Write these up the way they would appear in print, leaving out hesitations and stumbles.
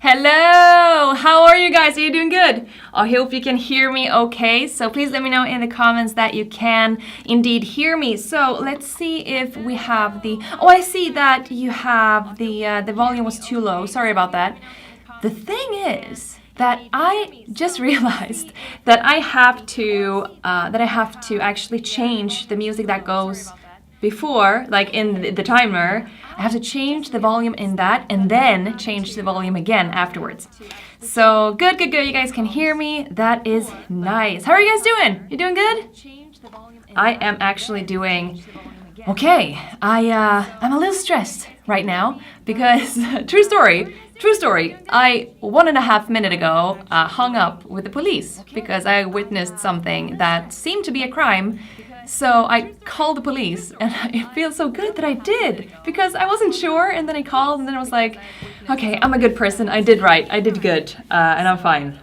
Hello! How are you guys? Are you doing good? I hope you can hear me okay. So please let me know in the comments that you can indeed hear me. So let's see if we have the... Oh, I see that you have the volume was too low. Sorry about that. The thing is that I just realized that I have to actually change the music that goes before, like in the timer. I have to change the volume in that and then change the volume again afterwards. So good. You guys can hear me. That is nice. How are you guys doing? You doing good? I am actually doing okay. I'm a little stressed right now because true story. I 1.5 minutes ago hung up with the police because I witnessed something that seemed to be a crime. So I called the police, and it feels so good that I did, because I wasn't sure, and then I called, and then I was like, okay, I'm a good person, I did right, I did good, and I'm fine.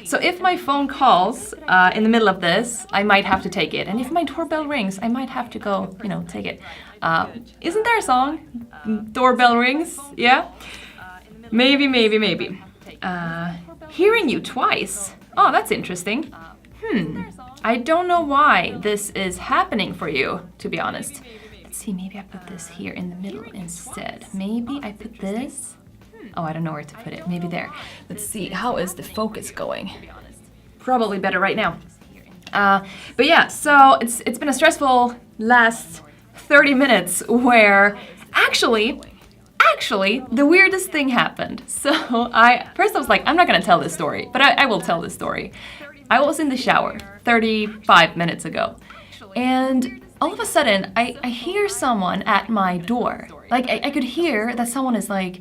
So if my phone calls in the middle of this, I might have to take it, and if my doorbell rings, I might have to go, take it. Isn't there a song? Doorbell rings? Yeah? Maybe. Hearing you twice. Oh, that's interesting. I don't know why this is happening for you, to be honest. Let's see, maybe I put this here in the middle instead. Maybe I put this... Oh, I don't know where to put it. Maybe there. Let's see, how is the focus going? Probably better right now. But yeah, so it's been a stressful last 30 minutes where actually, the weirdest thing happened. So first I was like, I'm not gonna tell this story, but I will tell this story. I was in the shower 35 minutes ago, and all of a sudden I hear someone at my door. Like I could hear that someone is like,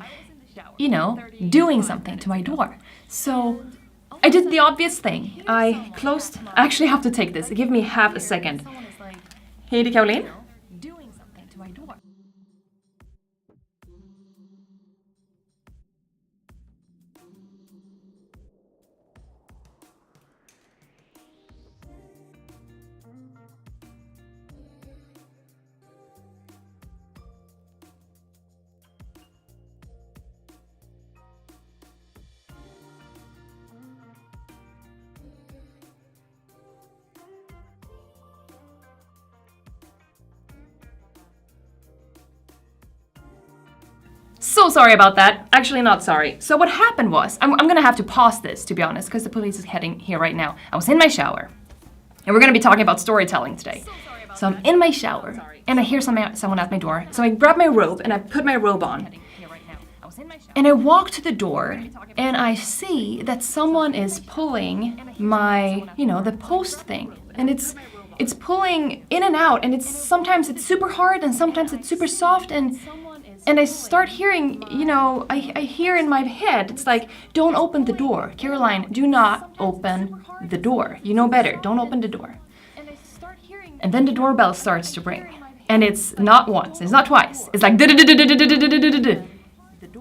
doing something to my door. So I did the obvious thing. I closed... I actually have to take this. Give me half a second. Hej, det är Caroline. So sorry about that. Actually, not sorry. So what happened was, I'm gonna have to pause this, to be honest, because the police is heading here right now. I was in my shower, and we're gonna be talking about storytelling today. So I'm in my shower, and I hear someone at my door. So I grab my robe, and I put my robe on. And I walk to the door, and I see that someone is pulling my, the post thing. And it's pulling in and out, and sometimes it's super hard, and sometimes it's super soft, and I start hearing, I hear in my head, it's like, don't open the door. Caroline, do not open the door. You know better, don't open the door. And then the doorbell starts to ring. And it's not once, it's not twice. It's like,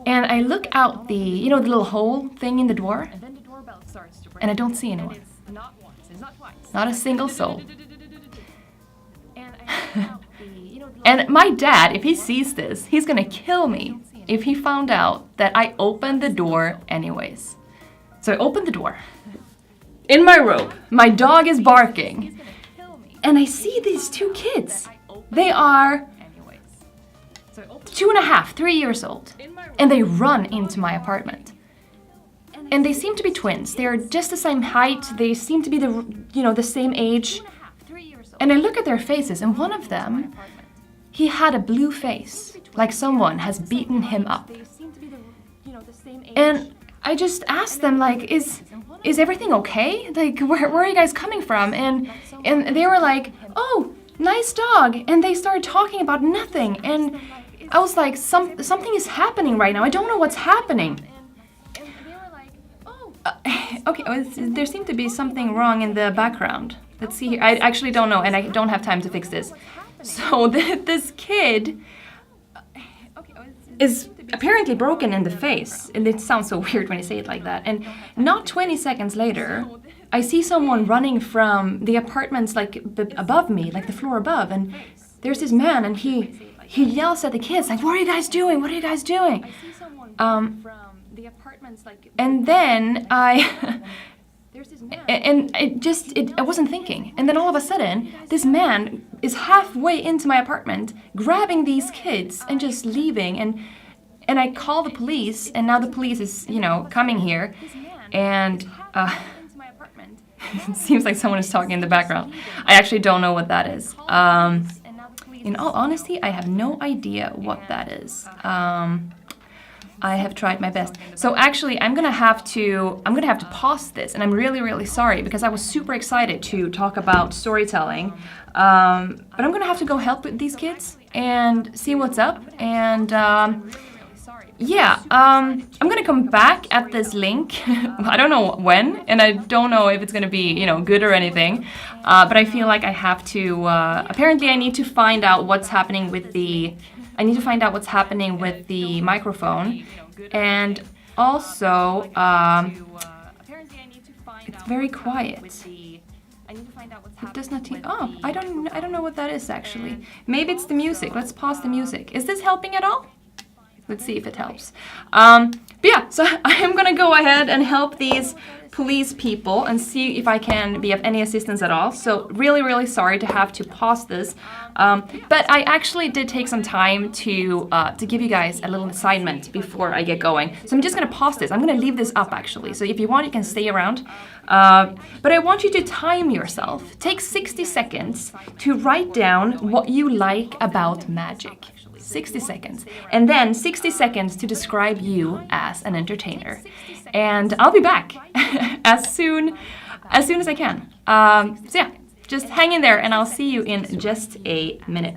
and I look out the little hole thing in the door, and I don't see anyone. Not a single soul. And my dad, if he sees this, he's gonna kill me if he found out that I opened the door anyways. So I opened the door. In my robe, my dog is barking. And I see these two kids. They are 2.5, 3 years old. And they run into my apartment. And they seem to be twins. They are just the same height. They seem to be the same age. And I look at their faces, and one of them, he had a blue face, like someone has beaten him up. And I just asked them, like, is everything okay? Like, where are you guys coming from? And they were like, oh, nice dog. And they started talking about nothing. And I was like, something is happening right now. I don't know what's happening. Okay, there seemed to be something wrong in the background. Let's see here. I actually don't know, and I don't have time to fix this. So this kid is apparently broken in the face. And it sounds so weird when you say it like that. And not 20 seconds later, I see someone running from the apartments like above me, like the floor above. And there's this man, and he yells at the kids, like, what are you guys doing? What are you guys doing? And then I and I wasn't thinking. And then all of a sudden, this man is halfway into my apartment, grabbing these kids and just leaving. And I call the police, and now the police is, coming here. And it seems like someone is talking in the background. I actually don't know what that is. In all honesty, I have no idea what that is. I have tried my best. So actually, I'm gonna have to pause this, and I'm really, really sorry because I was super excited to talk about storytelling. But I'm gonna have to go help with these kids and see what's up. And I'm gonna come back at this link. I don't know when, and I don't know if it's gonna be, good or anything. But I feel like I have to. Apparently, I need to find out what's happening with the. I need to find out what's happening with the microphone, and also it's very quiet. It does not. Oh, I don't know what that is actually. Maybe it's the music. Let's pause the music. Is this helping at all? Let's see if it helps. But yeah, so I am gonna go ahead and help these police people and see if I can be of any assistance at all. So really, really sorry to have to pause this. But I actually did take some time to give you guys a little assignment before I get going. So I'm just gonna pause this. I'm gonna leave this up actually. So if you want, you can stay around. But I want you to time yourself. Take 60 seconds to write down what you like about magic. 60 seconds. And then 60 seconds to describe you as an entertainer. And I'll be back as soon as I can. So yeah, just hang in there and I'll see you in just a minute.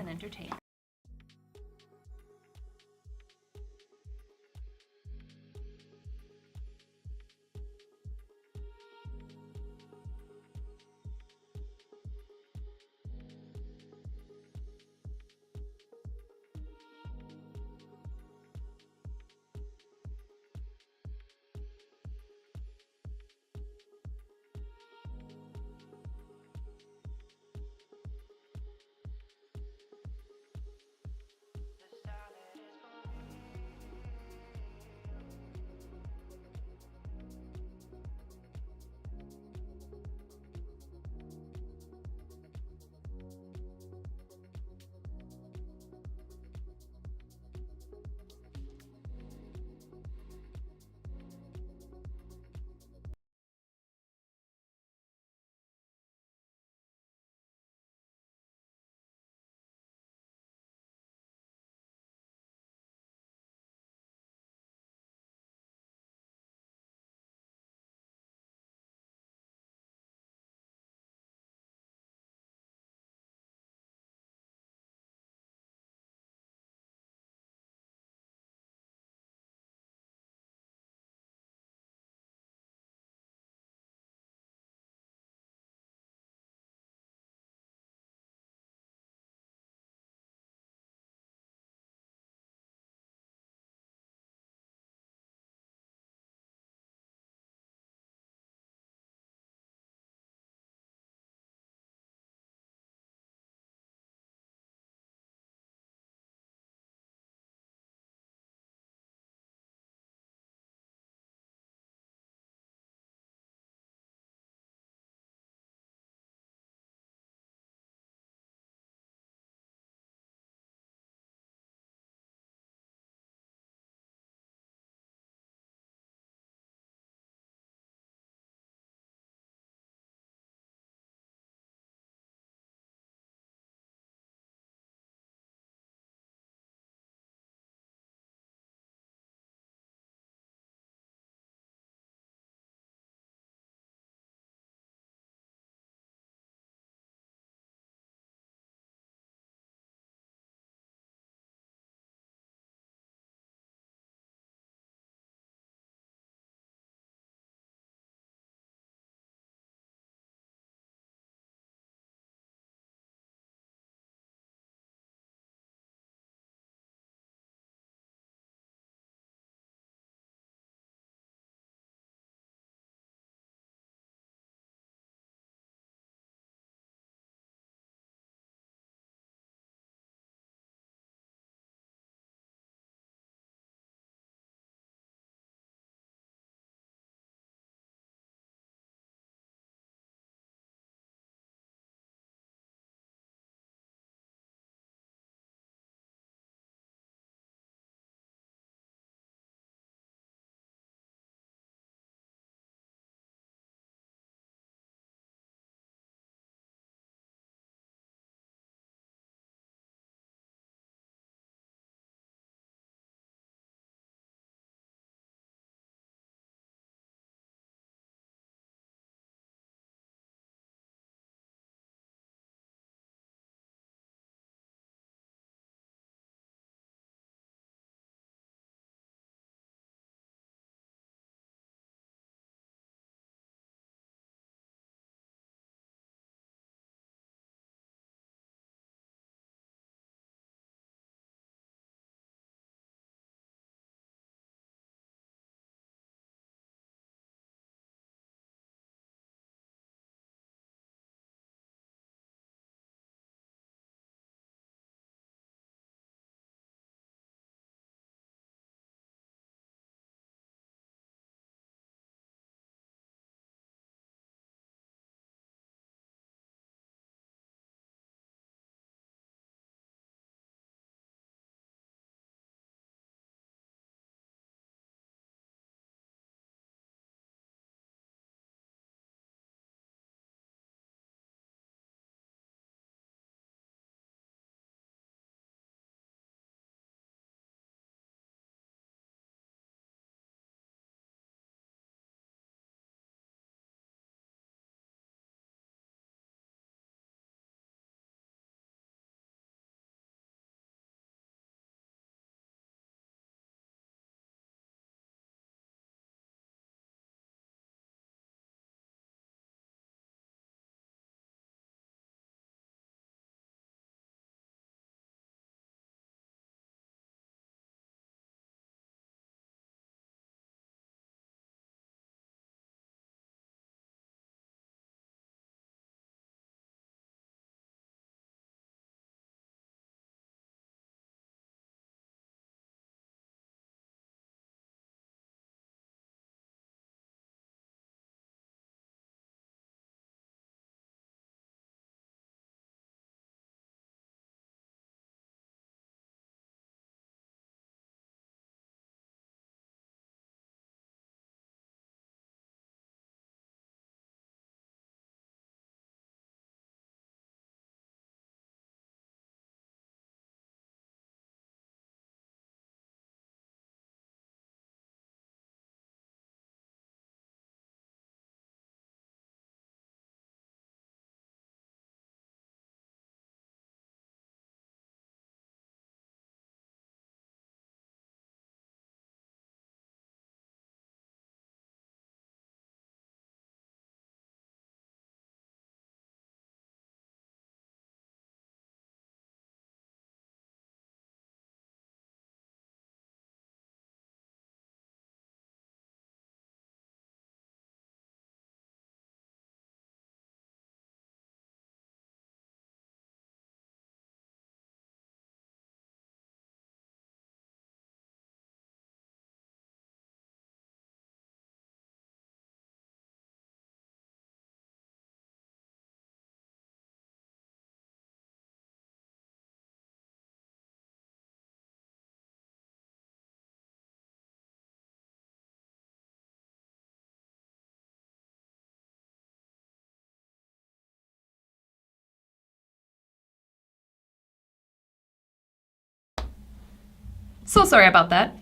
So sorry about that.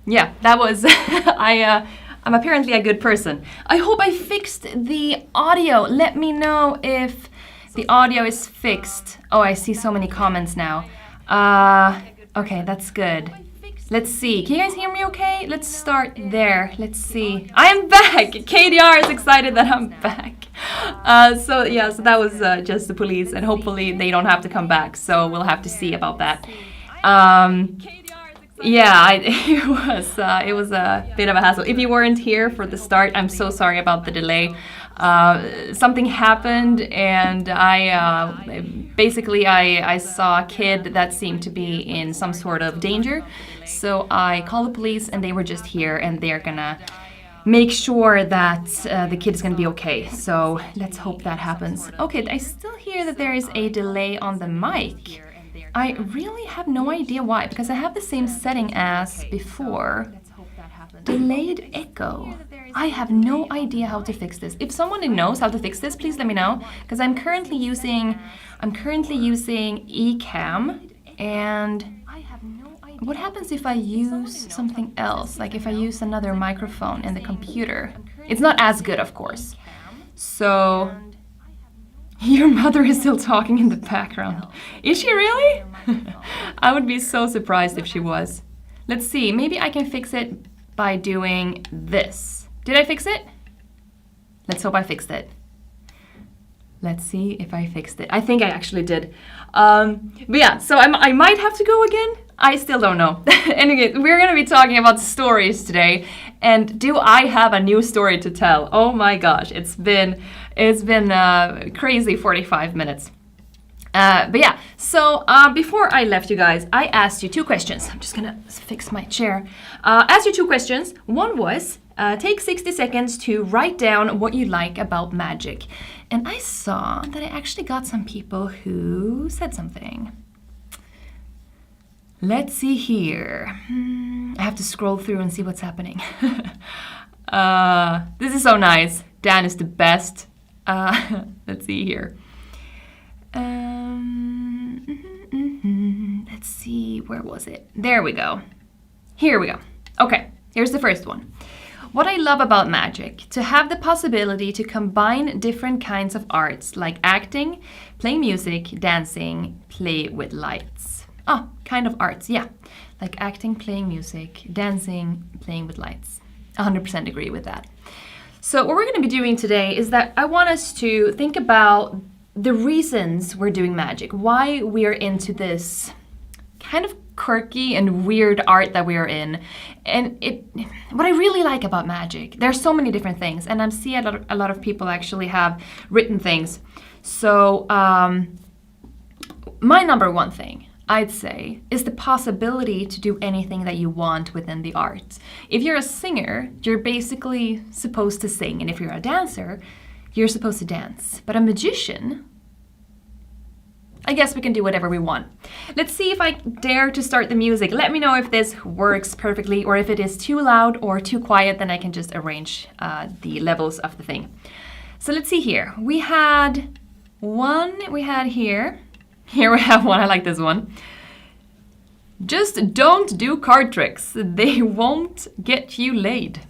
Yeah, that was I'm apparently a good person. I hope I fixed the audio. Let me know if the audio is fixed. Oh, I see so many comments now. Okay, that's good. Let's see. Can you guys hear me okay? Let's start there. Let's see. I am back! KDR is excited that I'm back. So that was just the police, and hopefully they don't have to come back. So we'll have to see about that. Yeah, it was a bit of a hassle. If you weren't here for the start, I'm so sorry about the delay. Something happened, and I saw a kid that seemed to be in some sort of danger. So I called the police, and they were just here, and they're gonna make sure that the kid's gonna be okay. So let's hope that happens. Okay, I still hear that there is a delay on the mic. I really have no idea why, because I have the same setting as before. Delayed echo. I have no idea how to fix this. If someone knows how to fix this, please let me know, because I'm currently using Ecamm, and what happens if I use something else, like if I use another microphone in the computer? It's not as good, of course. So your mother is still talking in the background. Is she really? I would be so surprised if she was. Let's see, maybe I can fix it by doing this. Did I fix it? Let's hope I fixed it. Let's see if I fixed it. I think I actually did. But yeah, so I might have to go again. I still don't know. Anyway, we're gonna be talking about stories today. And do I have a new story to tell? Oh my gosh, it's been crazy 45 minutes. But yeah, so before I left you guys, I asked you two questions. I'm just gonna fix my chair. Asked you two questions. One was, take 60 seconds to write down what you like about magic. And I saw that I actually got some people who said something. Let's see here. I have to scroll through and see what's happening. This is so nice. Dan is the best. Let's see here. Let's see, where was it? There we go. Here we go. Okay, here's the first one. What I love about magic, to have the possibility to combine different kinds of arts like acting, playing music, dancing, play with lights. Oh, kind of arts, yeah. Like acting, playing music, dancing, playing with lights. 100% agree with that. So what we're going to be doing today is that I want us to think about the reasons we're doing magic, why we're into this kind of quirky and weird art that we are in. And what I really like about magic, there's so many different things, and I see a lot of people actually have written things. So my number one thing, I'd say, is the possibility to do anything that you want within the art. If you're a singer, you're basically supposed to sing, and if you're a dancer, you're supposed to dance. But a magician, I guess we can do whatever we want. Let's see if I dare to start the music. Let me know if this works perfectly, or if it is too loud or too quiet, then I can just arrange the levels of the thing. So let's see here. We had here. Here we have one, I like this one. Just don't do card tricks. They won't get you laid.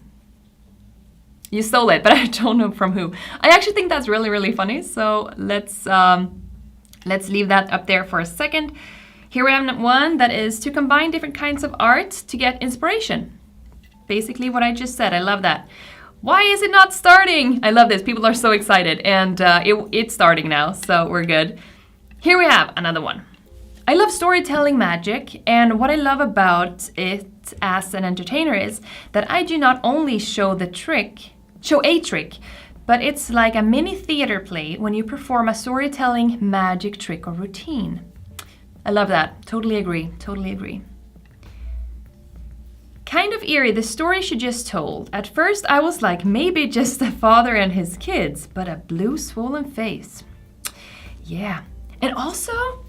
You stole it, but I don't know from who. I actually think that's really, really funny. So let's leave that up there for a second. Here we have one that is to combine different kinds of art to get inspiration. Basically what I just said, I love that. Why is it not starting? I love this, people are so excited, and it's starting now, so we're good. Here we have another one. I love storytelling magic, and what I love about it as an entertainer is that I do not only show a trick, but it's like a mini theater play when you perform a storytelling magic trick or routine. I love that. Totally agree. Totally agree. Kind of eerie, the story she just told. At first I was like, maybe just a father and his kids, but a blue swollen face. Yeah. And also,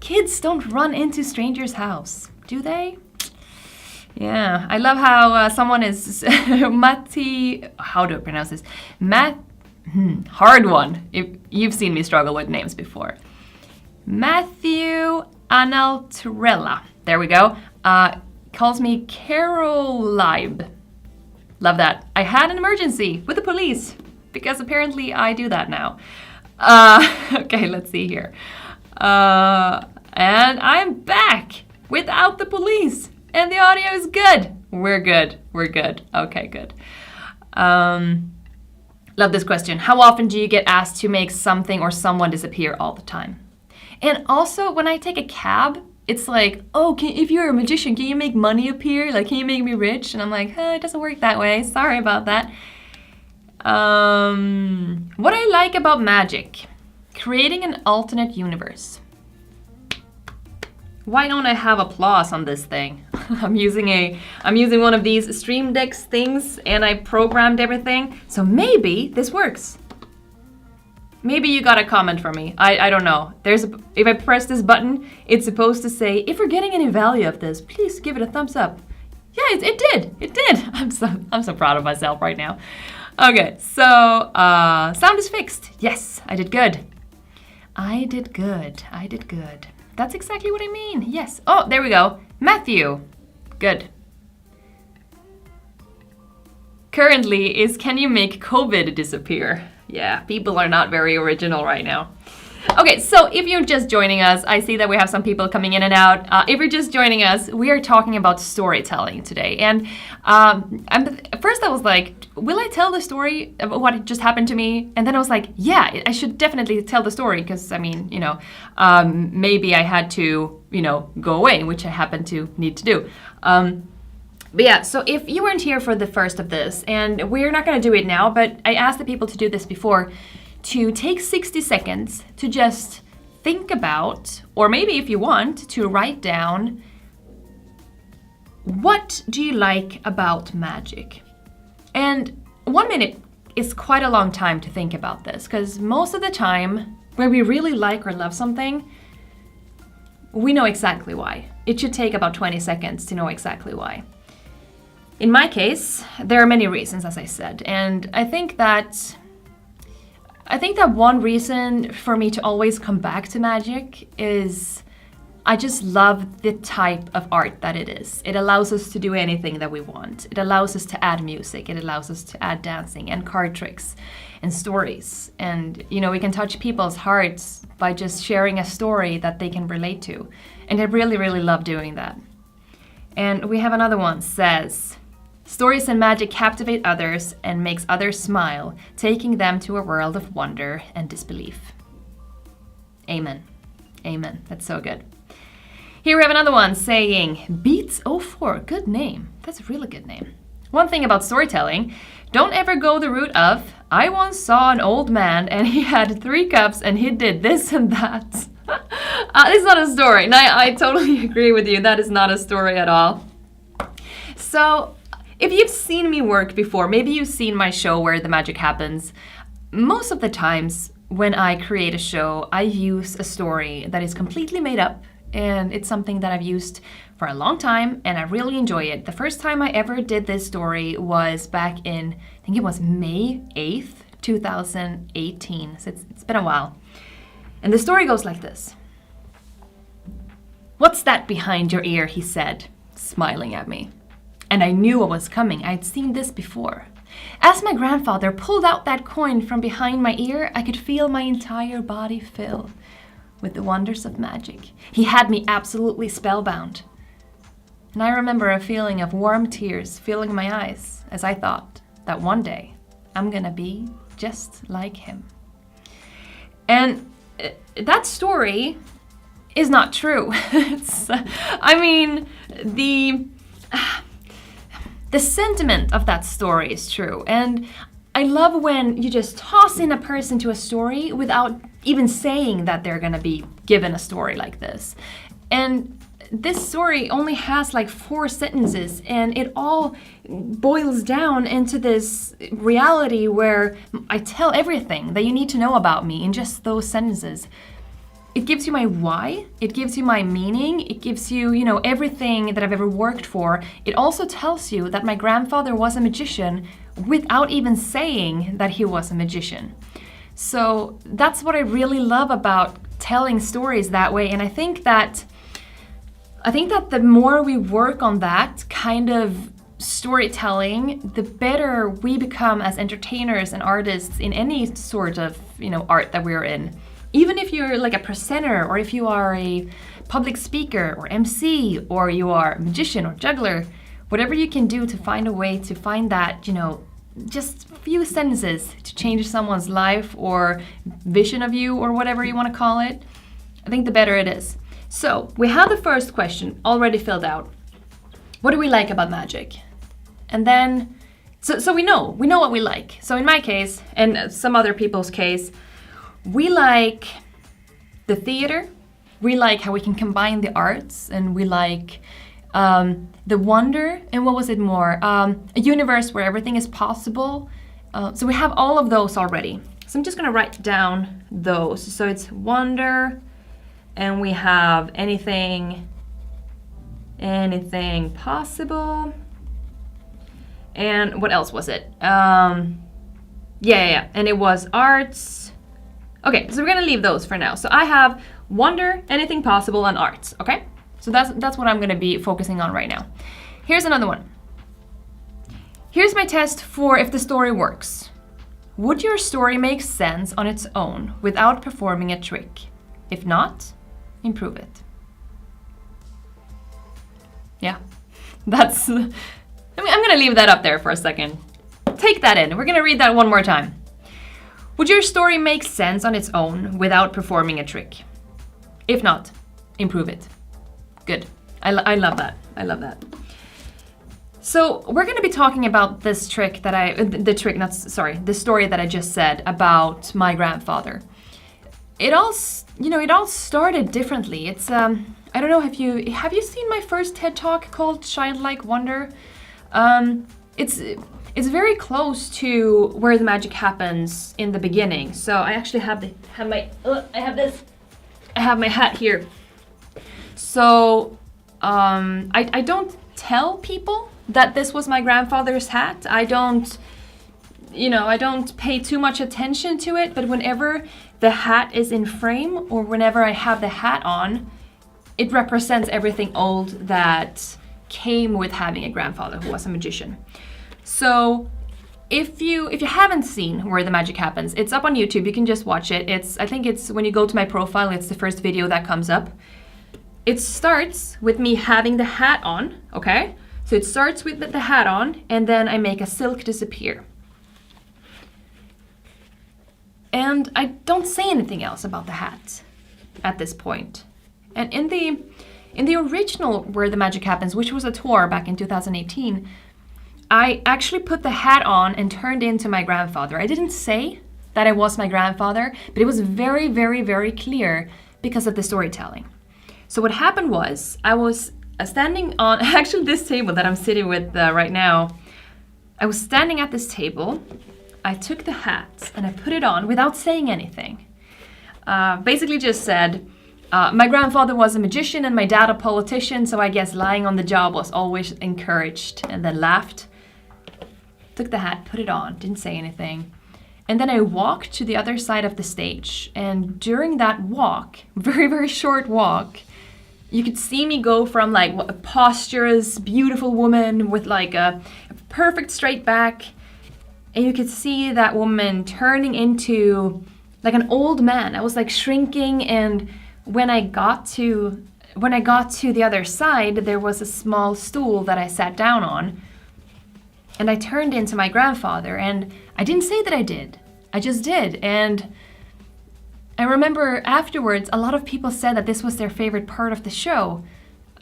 kids don't run into strangers' house, do they? Yeah, I love how someone is Matti. How do I pronounce this? Hard one. If you've seen me struggle with names before. Matthew Analtrella. There we go. Calls me Carolib. Love that. I had an emergency with the police because apparently I do that now. Okay, let's see here. And I'm back without the police and the audio is good. We're good. Okay, good. Love this question. How often do you get asked to make something or someone disappear? All the time. And also when I take a cab, it's like, oh, if you're a magician, can you make money appear? Like, can you make me rich? And I'm like, it doesn't work that way. Sorry about that. What I like about magic, creating an alternate universe. Why don't I have applause on this thing? I'm using one of these Stream Decks things and I programmed everything. So maybe this works. Maybe you got a comment from me. I don't know. If I press this button, it's supposed to say, if you're getting any value of this, please give it a thumbs up. Yeah, it did. It did. I'm so proud of myself right now. Okay, so sound is fixed. Yes, I did good. I did good. That's exactly what I mean. Yes. Oh, there we go. Matthew. Good. Currently is, can you make COVID disappear? Yeah, people are not very original right now. Okay, so if you're just joining us, I see that we have some people coming in and out. If you're just joining us, we are talking about storytelling today. And first I was like, will I tell the story of what just happened to me? And then I was like, yeah, I should definitely tell the story because, I mean, maybe I had to, go away, which I happen to need to do. But yeah, so if you weren't here for the first of this, and we're not going to do it now, but I asked the people to do this before, to take 60 seconds to just think about, or maybe if you want, to write down, what do you like about magic? And 1 minute is quite a long time to think about this, because most of the time, when we really like or love something, we know exactly why. It should take about 20 seconds to know exactly why. In my case, there are many reasons, as I said, and I think that one reason for me to always come back to magic is I just love the type of art that it is. It allows us to do anything that we want. It allows us to add music. It allows us to add dancing and card tricks and stories. And, we can touch people's hearts by just sharing a story that they can relate to. And I really, really love doing that. And we have another one, says, stories and magic captivate others and makes others smile, taking them to a world of wonder and disbelief. Amen. Amen. That's so good. Here we have another one saying, Beats04, good name. That's a really good name. One thing about storytelling, don't ever go the route of, I once saw an old man and he had 3 cups and he did this and that. It's not a story. And I totally agree with you. That is not a story at all. So, if you've seen me work before, maybe you've seen my show Where the Magic Happens. Most of the times when I create a show, I use a story that is completely made up, and it's something that I've used for a long time, and I really enjoy it. The first time I ever did this story was back in, I think it was May 8th, 2018, so it's been a while. And the story goes like this. What's that behind your ear, he said, smiling at me. And I knew what was coming. I'd seen this before. As my grandfather pulled out that coin from behind my ear, I could feel my entire body fill with the wonders of magic. He had me absolutely spellbound. And I remember a feeling of warm tears filling my eyes as I thought that one day I'm gonna be just like him. And that story is not true. The sentiment of that story is true, and I love when you just toss in a person to a story without even saying that they're gonna be given a story like this. And this story only has like 4 sentences, and it all boils down into this reality where I tell everything that you need to know about me in just those sentences. It gives you my why, it gives you my meaning, it gives you, everything that I've ever worked for. It also tells you that my grandfather was a magician without even saying that he was a magician. So that's what I really love about telling stories that way. And I think that I think that the more we work on that kind of storytelling, the better we become as entertainers and artists in any sort of, art that we're in. Even if you're like a presenter, or if you are a public speaker or MC, or you are a magician or juggler, whatever you can do to find a way to find that, just few sentences to change someone's life or vision of you, or whatever you want to call it, I think the better it is. So we have the first question already filled out. What do we like about magic? And then, so we know what we like. So in my case, and some other people's case, we like the theater, we like how we can combine the arts, and we like the wonder, and what was it more? A universe where everything is possible. So we have all of those already. So I'm just gonna write down those. So it's wonder, and we have anything possible. And what else was it? And it was arts. Okay, so we're gonna leave those for now. So I have wonder, anything possible, and arts, okay? So that's what I'm gonna be focusing on right now. Here's another one. Here's my test for if the story works. Would your story make sense on its own without performing a trick? If not, improve it. Yeah, I'm gonna leave that up there for a second. Take that in. We're gonna read that one more time. Would your story make sense on its own without performing a trick? If not, improve it. Good. I love that. I love that. So we're going to be talking about this trick the story that I just said about my grandfather. It all started differently. It's I don't know, have you seen my first TED Talk called Childlike Wonder? It's very close to where the magic happens in the beginning. So I actually have my hat here. So I don't tell people that this was my grandfather's hat. I don't pay too much attention to it, but whenever the hat is in frame, or whenever I have the hat on, it represents everything old that came with having a grandfather who was a magician. So if you haven't seen Where the Magic Happens, it's up on YouTube. You can just watch it. I think it's when you go to my profile, it's the first video that comes up. It starts with me having the hat on, okay? So it starts with the hat on, and then I make a silk disappear. And I don't say anything else about the hat at this point. And in the original Where the Magic Happens, which was a tour back in 2018, I actually put the hat on and turned into my grandfather. I didn't say that I was my grandfather, but it was very, very, very clear because of the storytelling. So what happened was, I was standing on, actually this table that I'm sitting with right now, I was standing at this table, I took the hat and I put it on without saying anything. Basically just said, my grandfather was a magician and my dad a politician, so I guess lying on the job was always encouraged, and then laughed. Took the hat, put it on, didn't say anything. And then I walked to the other side of the stage, and during that walk, very, very short walk, you could see me go from like a posturous, beautiful woman with like a perfect straight back, and you could see that woman turning into like an old man. I was like shrinking, and when I got to the other side, there was a small stool that I sat down on, and I turned into my grandfather, and I didn't say that I did. I just did. And I remember afterwards, a lot of people said that this was their favorite part of the show.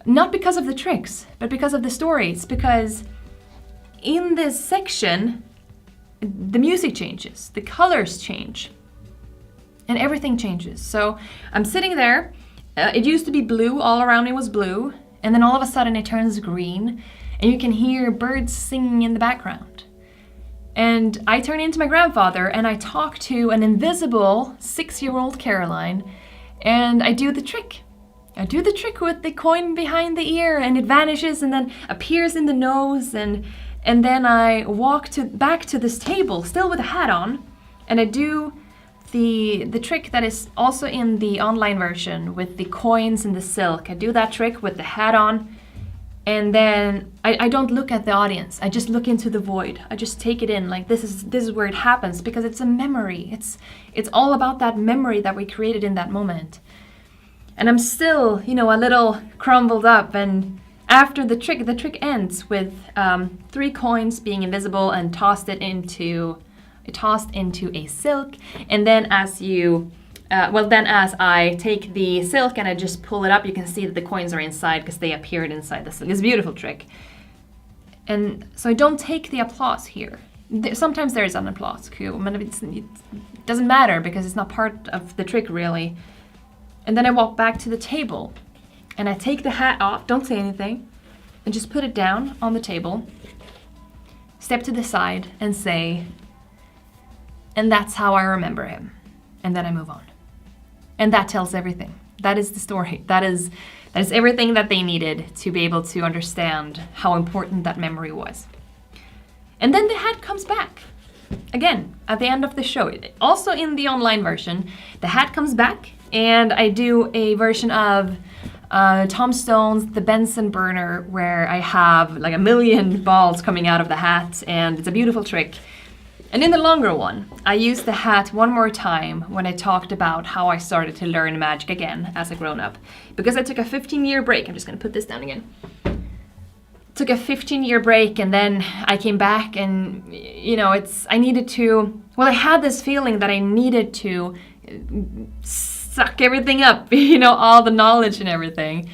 Not because of the tricks, but because of the stories. Because in this section, the music changes, the colors change, and everything changes. So I'm sitting there. It used to be blue, all around me was blue, and then all of a sudden it turns green, and you can hear birds singing in the background. And I turn into my grandfather, and I talk to an invisible 6-year-old Caroline, and I do the trick. I do the trick with the coin behind the ear, and it vanishes and then appears in the nose, and then I walk back to this table, still with a hat on, and I do the trick that is also in the online version with the coins and the silk. I do that trick with the hat on, and then I don't look at the audience. I just look into the void. I just take it in, like this is where it happens, because it's a memory. It's all about that memory that we created in that moment. And I'm still, you know, a little crumbled up, and after the trick ends with 3 coins being invisible and tossed into a silk, and then as I take the silk and I just pull it up, you can see that the coins are inside because they appeared inside the silk. It's a beautiful trick. And so I don't take the applause here. Sometimes there is an applause cue, but it doesn't matter because it's not part of the trick really. And then I walk back to the table and I take the hat off, don't say anything, and just put it down on the table, step to the side and say, and that's how I remember him. And then I move on. And that tells everything. That is the story. That is everything that they needed to be able to understand how important that memory was. And then the hat comes back. Again, at the end of the show. Also in the online version, the hat comes back, and I do a version of Tom Stone's The Benson Burner, where I have like 1,000,000 balls coming out of the hat, and it's a beautiful trick. And in the longer one, I used the hat one more time when I talked about how I started to learn magic again as a grown-up. Because I took a 15-year break. I'm just going to put this down again. Took a 15-year break, and then I came back, and, you know, I had this feeling that I needed to suck everything up, you know, all the knowledge and everything.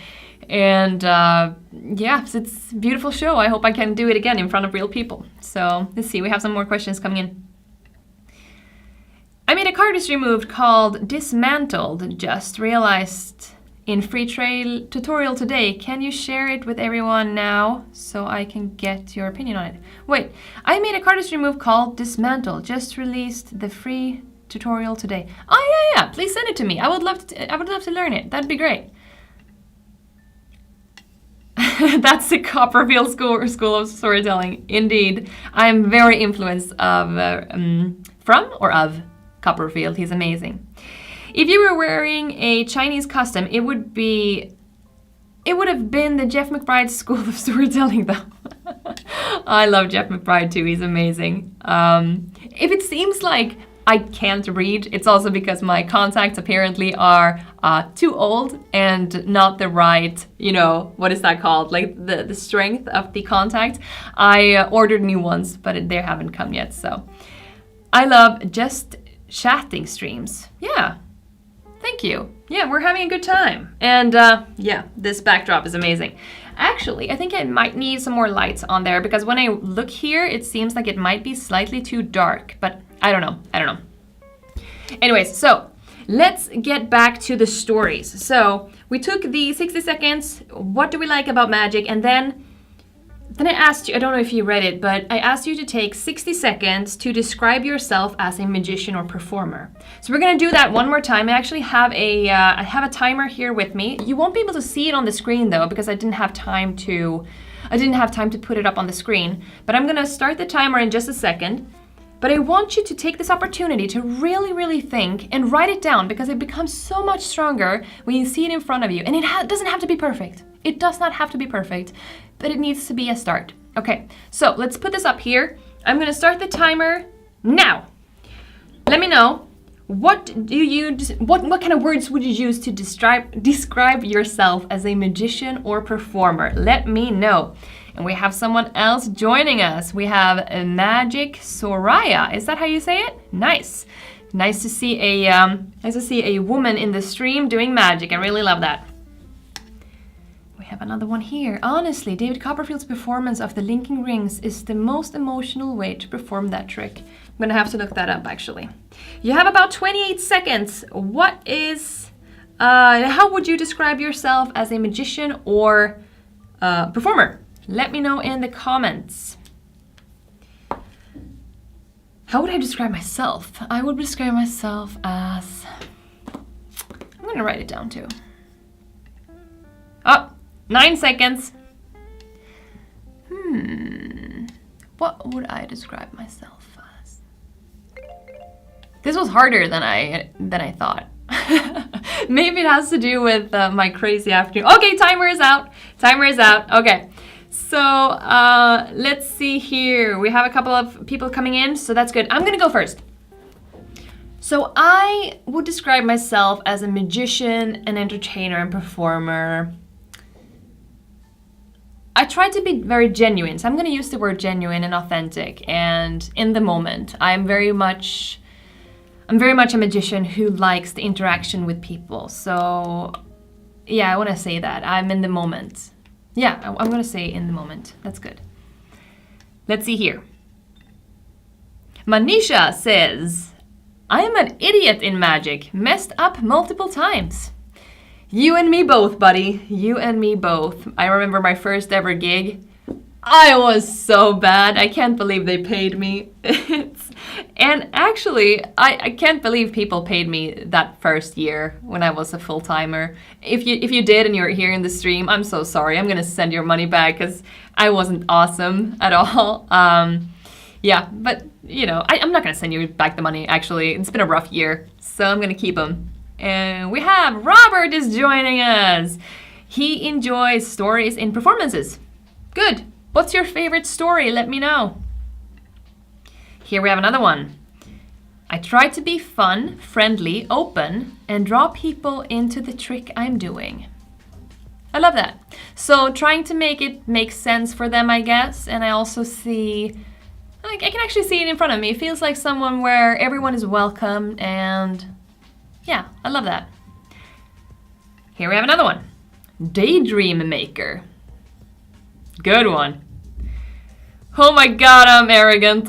And yeah, it's a beautiful show. I hope I can do it again in front of real people. So let's see, we have some more questions coming in. I made a cardistry move called Dismantled, just realized in free trail tutorial today. Can you share it with everyone now so I can get your opinion on it? Wait, I made a cardistry move called Dismantled, just released the free tutorial today. Oh yeah, please send it to me. I would love to learn it. That'd be great. That's the Copperfield School of Storytelling. Indeed. I am very influenced of Copperfield. He's amazing. If you were wearing a Chinese costume, it would have been the Jeff McBride School of Storytelling, though. I love Jeff McBride too. He's amazing. If it seems like I can't read, it's also because my contacts apparently are too old and not the right, you know, what is that called? Like the strength of the contact. I ordered new ones, but they haven't come yet. So I love just chatting streams. Yeah, thank you. Yeah, we're having a good time. And yeah, this backdrop is amazing. Actually, I think I might need some more lights on there because when I look here, it seems like it might be slightly too dark, but I don't know. Anyways, so let's get back to the stories. So we took the 60 seconds, what do we like about magic? And then I asked you, I don't know if you read it, but I asked you to take 60 seconds to describe yourself as a magician or performer. So we're gonna do that one more time. I actually have I have a timer here with me. You won't be able to see it on the screen though, because I didn't have time to put it up on the screen. But I'm gonna start the timer in just a second. But I want you to take this opportunity to really, really think and write it down, because it becomes so much stronger when you see it in front of you. And it doesn't have to be perfect. It does not have to be perfect, but it needs to be a start. Okay, so let's put this up here. I'm gonna start the timer now. Let me know, what kind of words would you use to describe yourself as a magician or performer? Let me know. And we have someone else joining us. We have Magic Soraya. Is that how you say it? Nice. Nice to see a woman in the stream doing magic. I really love that. We have another one here. Honestly, David Copperfield's performance of the linking rings is the most emotional way to perform that trick. I'm gonna have to look that up actually. You have about 28 seconds. How would you describe yourself as a magician or performer? Let me know in the comments. How would I describe myself? I would describe myself as... I'm gonna write it down too. Oh, 9 seconds. What would I describe myself as? This was harder than I thought. Maybe it has to do with my crazy afternoon. Okay, timer is out. Timer is out. Okay. So let's see here. We have a couple of people coming in, so that's good. I'm going to go first. So I would describe myself as a magician, an entertainer, and performer. I try to be very genuine, so I'm going to use the word genuine and authentic and in the moment. I'm very much a magician who likes the interaction with people. So yeah, I want to say that. I'm in the moment. Yeah, I'm going to say in the moment. That's good. Let's see here. Manisha says, I am an idiot in magic, messed up multiple times. You and me both, buddy. You and me both. I remember my first ever gig. I was so bad. I can't believe they paid me. And actually, I can't believe people paid me that first year when I was a full-timer. If you did and you're here in the stream, I'm so sorry. I'm gonna send your money back because I wasn't awesome at all. Yeah, but you know, I'm not gonna send you back the money, actually. It's been a rough year, so I'm gonna keep them. And we have Robert is joining us. He enjoys stories in performances. Good. What's your favorite story? Let me know. Here we have another one. I try to be fun, friendly, open, and draw people into the trick I'm doing. I love that. So trying to make it make sense for them, I guess. And I also see, I can actually see it in front of me. It feels like someone where everyone is welcome, and yeah, I love that. Here we have another one. Daydream maker. Good one. Oh my god, I'm arrogant.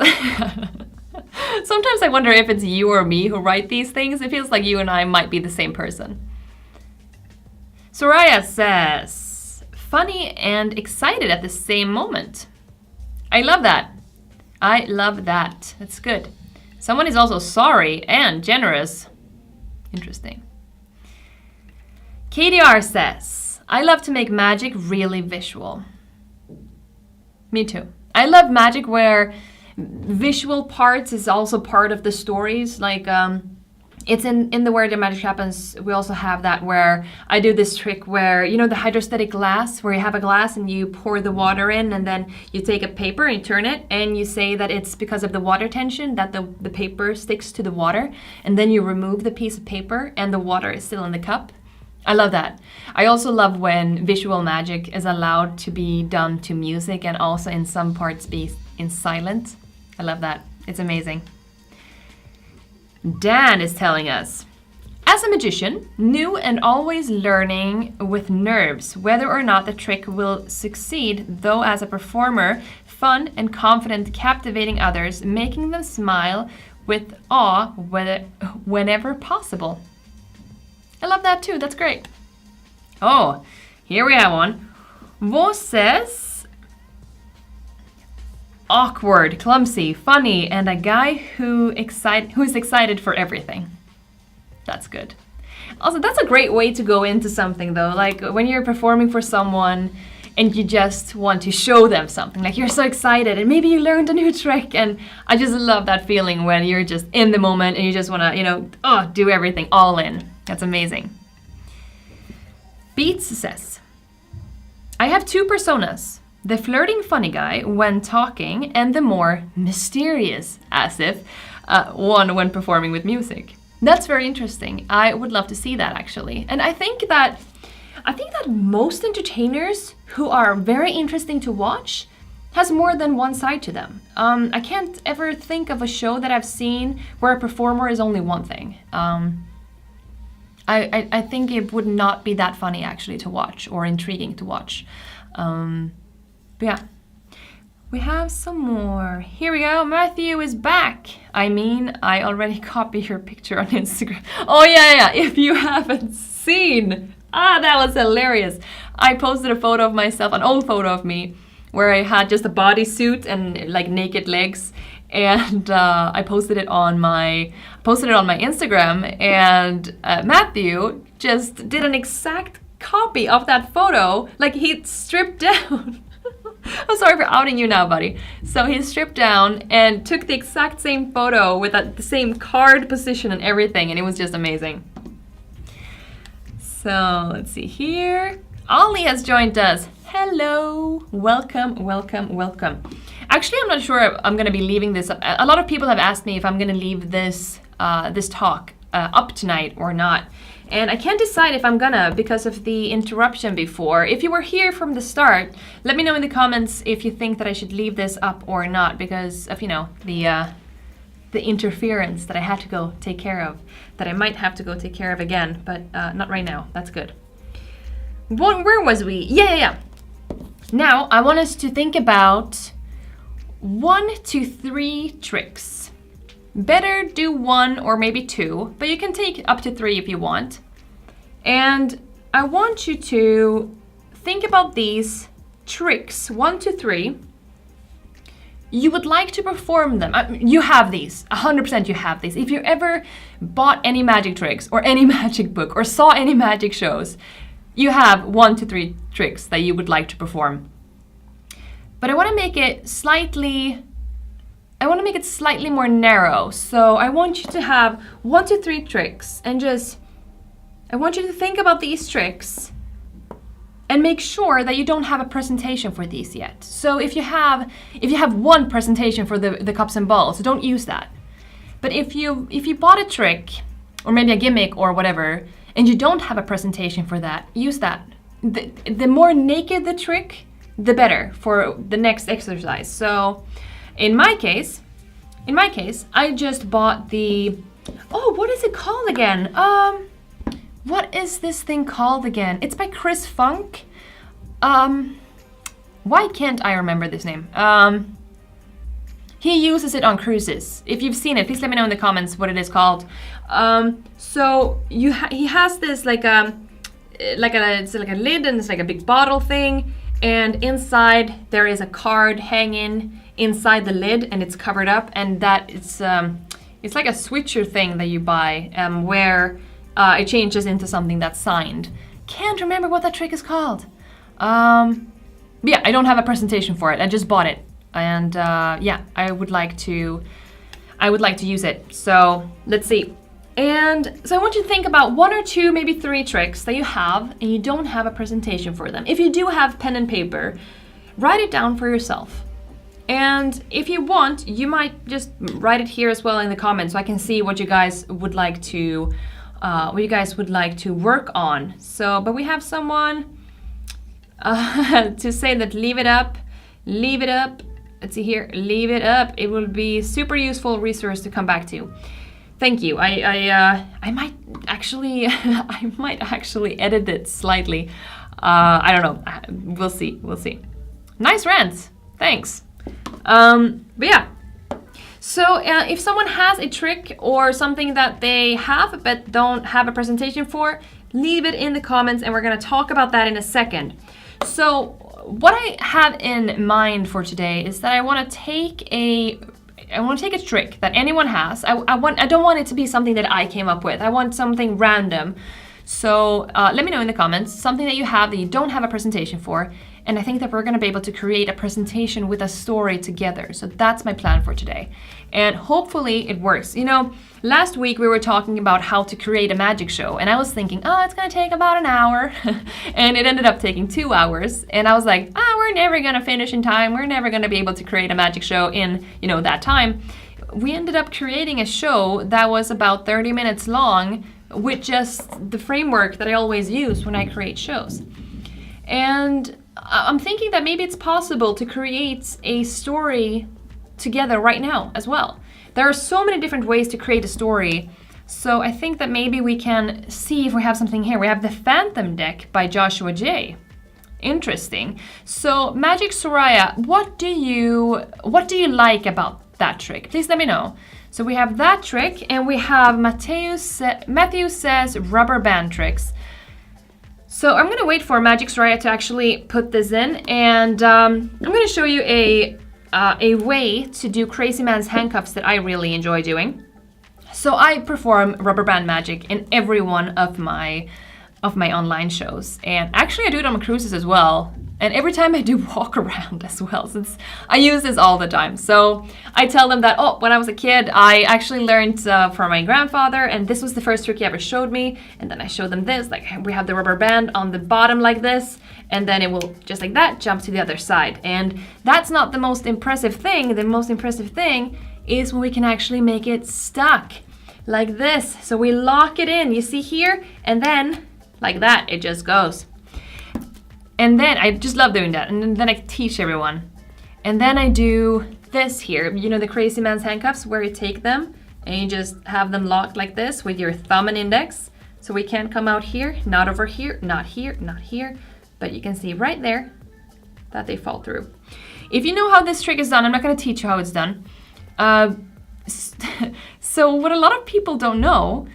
Sometimes I wonder if it's you or me who write these things. It feels like you and I might be the same person. Soraya says, funny and excited at the same moment. I love that. I love that. That's good. Someone is also sorry and generous. Interesting. KDR says, I love to make magic really visual. Me too. I love magic where visual parts is also part of the stories. Like it's in the Where the Magic Happens, we also have that where I do this trick where, you know, the hydrostatic glass, where you have a glass and you pour the water in, and then you take a paper and you turn it and you say that it's because of the water tension that the paper sticks to the water, and then you remove the piece of paper and the water is still in the cup. I love that. I also love when visual magic is allowed to be done to music and also in some parts be in silent. I love that. It's amazing. Dan is telling us, as a magician, new and always learning with nerves whether or not the trick will succeed, though as a performer, fun and confident, captivating others, making them smile with awe whenever possible. I love that too. That's great. Oh, here we have one. Vos says, awkward, clumsy, funny, and a guy who is excited for everything. That's good. Also, that's a great way to go into something though. Like when you're performing for someone and you just want to show them something, like you're so excited and maybe you learned a new trick, and I just love that feeling when you're just in the moment and you just want to, you know, do everything all in. That's amazing. Beats says, I have two personas. The flirting funny guy when talking and the more mysterious, as if, one when performing with music. That's very interesting. I would love to see that actually. And I think that most entertainers who are very interesting to watch has more than one side to them. I can't ever think of a show that I've seen where a performer is only one thing. I think it would not be that funny actually to watch or intriguing to watch. But yeah, we have some more. Here we go. Matthew is back. I mean, I already copied your picture on Instagram. Oh yeah. If you haven't seen, that was hilarious. I posted a photo of myself, an old photo of me, where I had just a bodysuit and like naked legs. And I posted it on my Instagram, and Matthew just did an exact copy of that photo. Like he stripped down. I'm sorry for outing you now, buddy. So he stripped down and took the exact same photo with the same card position and everything, and it was just amazing. So let's see here. Ollie has joined us. Hello, welcome, welcome, welcome. Actually, I'm not sure I'm gonna be leaving this up. A lot of people have asked me if I'm gonna leave this this talk up tonight or not. And I can't decide if I'm gonna because of the interruption before. If you were here from the start, let me know in the comments if you think that I should leave this up or not because of, you know, the interference that I had to go take care of, that I might have to go take care of again, but not right now. That's good. Where was we? Yeah. Now, I want us to think about 1 to 3 tricks. Better do 1 or maybe 2, but you can take up to 3 if you want. And I want you to think about these tricks, 1 to 3. You would like to perform them. You have these, 100% you have these. If you ever bought any magic tricks or any magic book or saw any magic shows, you have 1 to 3 tricks that you would like to perform. But I want to make it slightly more narrow. So I want you to have 1 to 3 tricks and I want you to think about these tricks and make sure that you don't have a presentation for these yet. So if you have one presentation for the cups and balls, don't use that. But if you bought a trick or maybe a gimmick or whatever, and you don't have a presentation for that, use that. The more naked the trick, the better for the next exercise. So in my case, I just bought the, what is it called again? What is this thing called again? It's by Chris Funk. Why can't I remember this name? He uses it on cruises. If you've seen it, please let me know in the comments what it is called. So he has this it's like a lid and it's like a big bottle thing, and inside there is a card hanging inside the lid and it's covered up, and that it's like a switcher thing that you buy where it changes into something that's signed. Can't remember what that trick is called. But yeah, I don't have a presentation for it. I just bought it, and yeah, I would like to use it. So let's see. And so I want you to think about 1 or 2, maybe 3 tricks that you have and you don't have a presentation for them. If you do have pen and paper, write it down for yourself. And if you want, you might just write it here as well in the comments so I can see what you guys would like to work on. So, but we have someone to say that leave it up. Let's see here, leave it up. It will be super useful resource to come back to. Thank you. I might actually edit it slightly. I don't know. We'll see. Nice rants. Thanks. But yeah. So if someone has a trick or something that they have but don't have a presentation for, leave it in the comments and we're going to talk about that in a second. So what I have in mind for today is that I want to take a trick that anyone has. I don't want it to be something that I came up with. I want something random. So let me know in the comments something that you have that you don't have a presentation for. And I think that we're going to be able to create a presentation with a story together. So that's my plan for today. And hopefully it works. You know, last week we were talking about how to create a magic show. And I was thinking, it's going to take about an hour. And it ended up taking 2 hours. And I was like, we're never going to finish in time. We're never going to be able to create a magic show in, that time. We ended up creating a show that was about 30 minutes long with just the framework that I always use when I create shows. And I'm thinking that maybe it's possible to create a story together right now as well. There are so many different ways to create a story, so I think that maybe we can see if we have something here. We have the Phantom deck by Joshua J. Interesting. So Magic Soraya, what do you like about that trick? Please let me know. So we have that trick, and we have Matthew says rubber band tricks. So I'm gonna wait for Magic Soraya to actually put this in, and I'm gonna show you a way to do Crazy Man's handcuffs that I really enjoy doing. So I perform rubber band magic in every one of my online shows, and actually I do it on cruises as well. And every time I do walk around as well, since I use this all the time. So I tell them that, oh, when I was a kid, I actually learned from my grandfather, and this was the first trick he ever showed me. And then I showed them this, like we have the rubber band on the bottom like this, and then it will, just like that, jump to the other side. And that's not the most impressive thing. The most impressive thing is when we can actually make it stuck like this. So we lock it in, you see here, and then like that, it just goes. And then I just love doing that. And then I teach everyone. And then I do this here, you know, the crazy man's handcuffs, where you take them and you just have them locked like this with your thumb and index. So we can't come out here, not over here, not here, not here. But you can see right there that they fall through. If you know how this trick is done, I'm not going to teach you how it's done. So what a lot of people don't know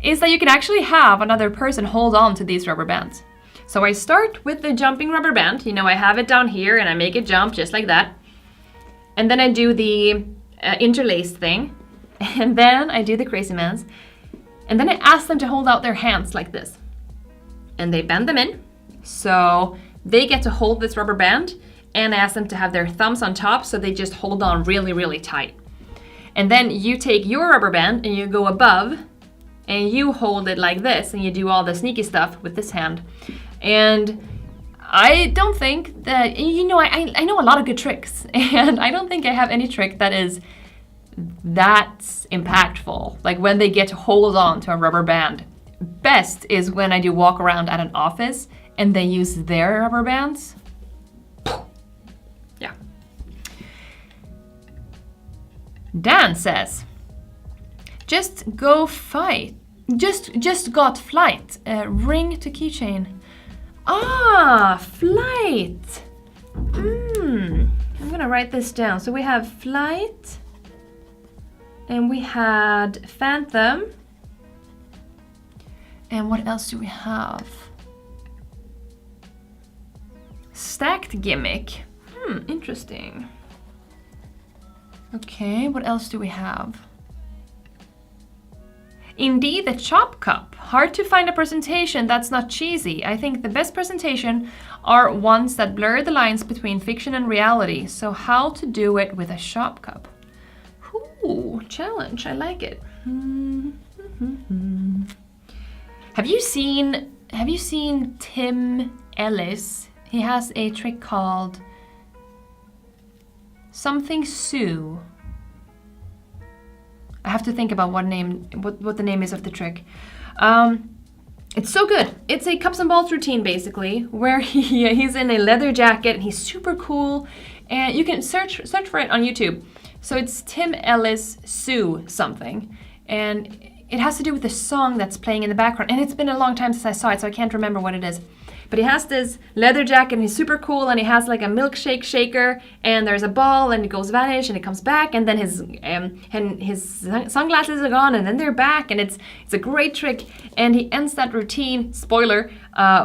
is that you can actually have another person hold on to these rubber bands. So I start with the jumping rubber band. You know, I have it down here and I make it jump just like that. And then I do the interlaced thing. And then I do the crazy man's. And then I ask them to hold out their hands like this. And they bend them in. So they get to hold this rubber band. And I ask them to have their thumbs on top so they just hold on really, really tight. And then you take your rubber band and you go above and you hold it like this and you do all the sneaky stuff with this hand. And I don't think that, you know, I know a lot of good tricks, and I don't think I have any trick that is that impactful, like when they get to hold on to a rubber band. Best is when I do walk around at an office and they use their rubber bands. Yeah. Dan says, just go fight. Just got flight. Ring to keychain. Ah, flight. I'm gonna write this down. So we have flight, and we had phantom, and what else do we have? Stacked gimmick. Interesting. Okay, what else do we have? Indeed, the chop cup. Hard to find a presentation that's not cheesy. I think the best presentation are ones that blur the lines between fiction and reality. So how to do it with a chop cup? Ooh, challenge, I like it. Have you seen Tim Ellis? He has a trick called something Sue. I have to think about what the name is of the trick. It's so good. It's a cups and balls routine, basically, where he's in a leather jacket and he's super cool. And you can search for it on YouTube. So it's Tim Ellis Sue something. And it has to do with the song that's playing in the background. And it's been a long time since I saw it, so I can't remember what it is. But he has this leather jacket and he's super cool, and he has like a milkshake shaker, and there's a ball and it goes vanish and it comes back, and then his sunglasses are gone and then they're back, and it's a great trick. And he ends that routine, spoiler,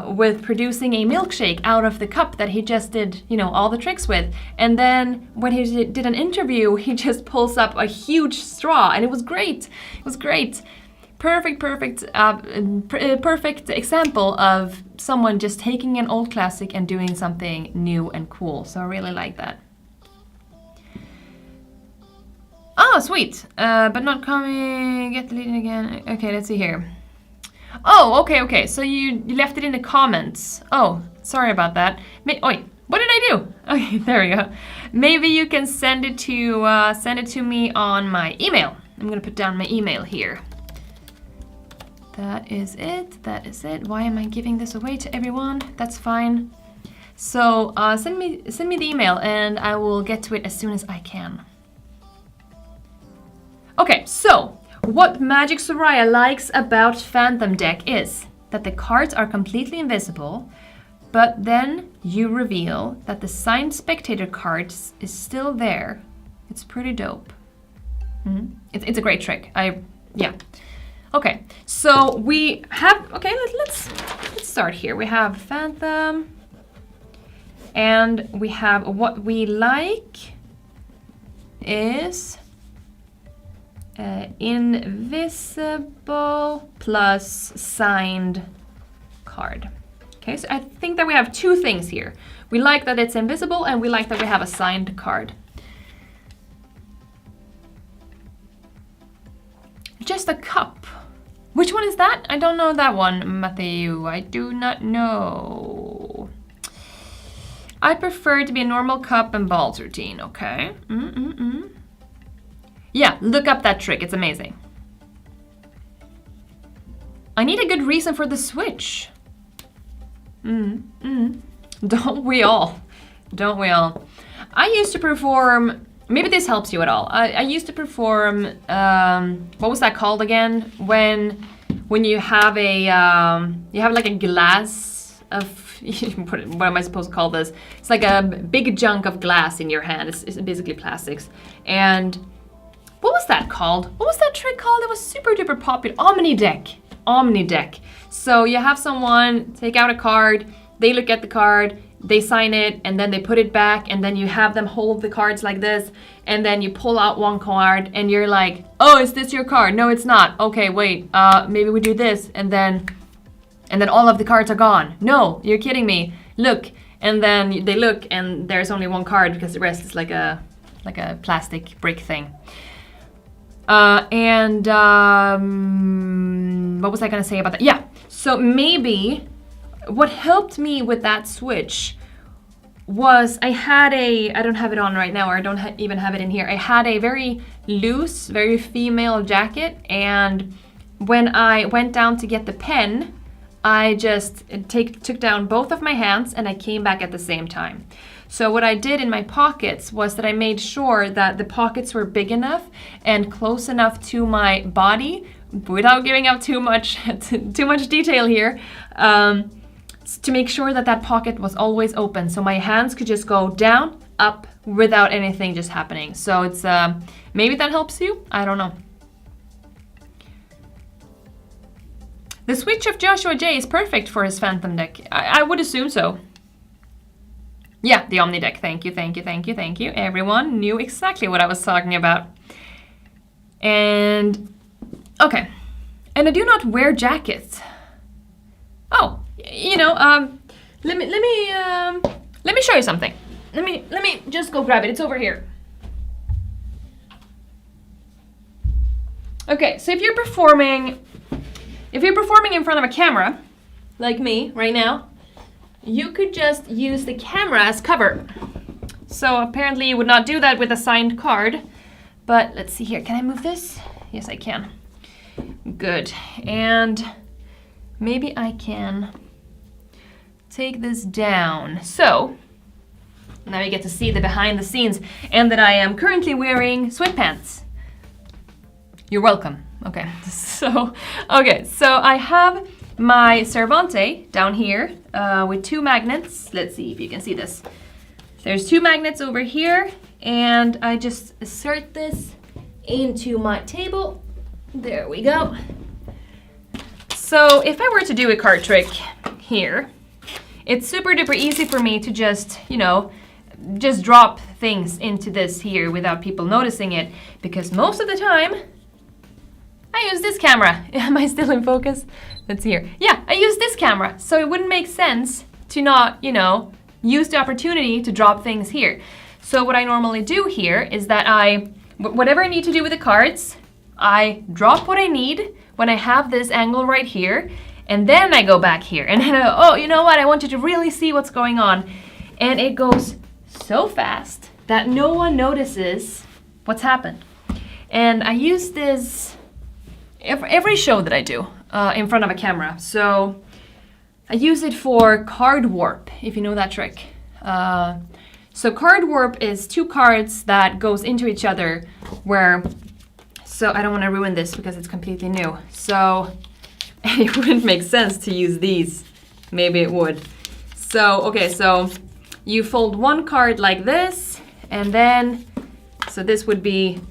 with producing a milkshake out of the cup that he just did, you know, all the tricks with. And then when he did an interview, he just pulls up a huge straw, and it was great. It was great. Perfect example of someone just taking an old classic and doing something new and cool. So I really like that. Oh, sweet. But not coming. Get deleted again. Okay, let's see here. Oh, okay. So you left it in the comments. Oh, sorry about that. Wait, what did I do? Okay, there we go. Maybe you can send it to me on my email. I'm gonna put down my email here. That is it. Why am I giving this away to everyone? That's fine. So send me the email and I will get to it as soon as I can. Okay, so what Magic Soraya likes about Phantom deck is that the cards are completely invisible, but then you reveal that the signed spectator cards is still there. It's pretty dope. It's a great trick. Yeah. Okay, so we have, let's start here. We have Phantom, and we have what we like is invisible plus signed card. Okay, so I think that we have two things here. We like that it's invisible and we like that we have a signed card. Just a cup. Which one is that? I don't know that one, Matthew. I do not know. I prefer to be a normal cup and balls routine, okay? Yeah, look up that trick, it's amazing. I need a good reason for the switch. Don't we all? Don't we all? I used to perform, maybe this helps you at all. I used to perform, what was that called again? When you have like a glass of, what am I supposed to call this? It's like a big chunk of glass in your hand. It's basically plastics. And what was that called? What was that trick called? It was super duper popular. Omni deck. So you have someone take out a card, they look at the card, they sign it, and then they put it back, and then you have them hold the cards like this, and then you pull out one card, and you're like, oh, is this your card? No, it's not. Okay, wait, maybe we do this, and then all of the cards are gone. No, you're kidding me. Look, and then they look, and there's only one card because the rest is like a plastic brick thing. What was I gonna say about that? Yeah, so maybe what helped me with that switch was I don't have it on right now, or I don't even have it in here. I had a very loose, very female jacket, and when I went down to get the pen, I just took down both of my hands and I came back at the same time. So what I did in my pockets was that I made sure that the pockets were big enough and close enough to my body, without giving up too much detail here, to make sure that pocket was always open. So my hands could just go down, up, without anything just happening. So it's, maybe that helps you, I don't know. The switch of Joshua J is perfect for his Phantom deck. I would assume so. Yeah, the Omni deck. Thank you. Everyone knew exactly what I was talking about. And, okay. And I do not wear jackets. Oh, you know, let me show you something. Let me just go grab it. It's over here. Okay, so if you're performing in front of a camera, like me right now, you could just use the camera as cover. So apparently you would not do that with a signed card, but let's see here. Can I move this? Yes, I can. Good. And maybe I can take this down. So now you get to see the behind the scenes, and that I am currently wearing sweatpants. You're welcome. Okay, so I have my Cervante down here with two magnets. Let's see if you can see this. There's two magnets over here, and I just insert this into my table. There we go. So if I were to do a card trick here, it's super duper easy for me to just, just drop things into this here without people noticing it, because most of the time I use this camera. Am I still in focus? Let's see here. Yeah, I use this camera, so it wouldn't make sense to not, use the opportunity to drop things here. So what I normally do here is that whatever I need to do with the cards, I drop what I need when I have this angle right here, and then I go back here, and then oh, you know what? I want you to really see what's going on. And it goes so fast that no one notices what's happened. And I use this every show that I do in front of a camera. So I use it for card warp, if you know that trick. So card warp is two cards that goes into each other so I don't want to ruin this because it's completely new. So it wouldn't make sense to use these. Maybe it would. So, okay, so you fold one card like this, and then, so this would be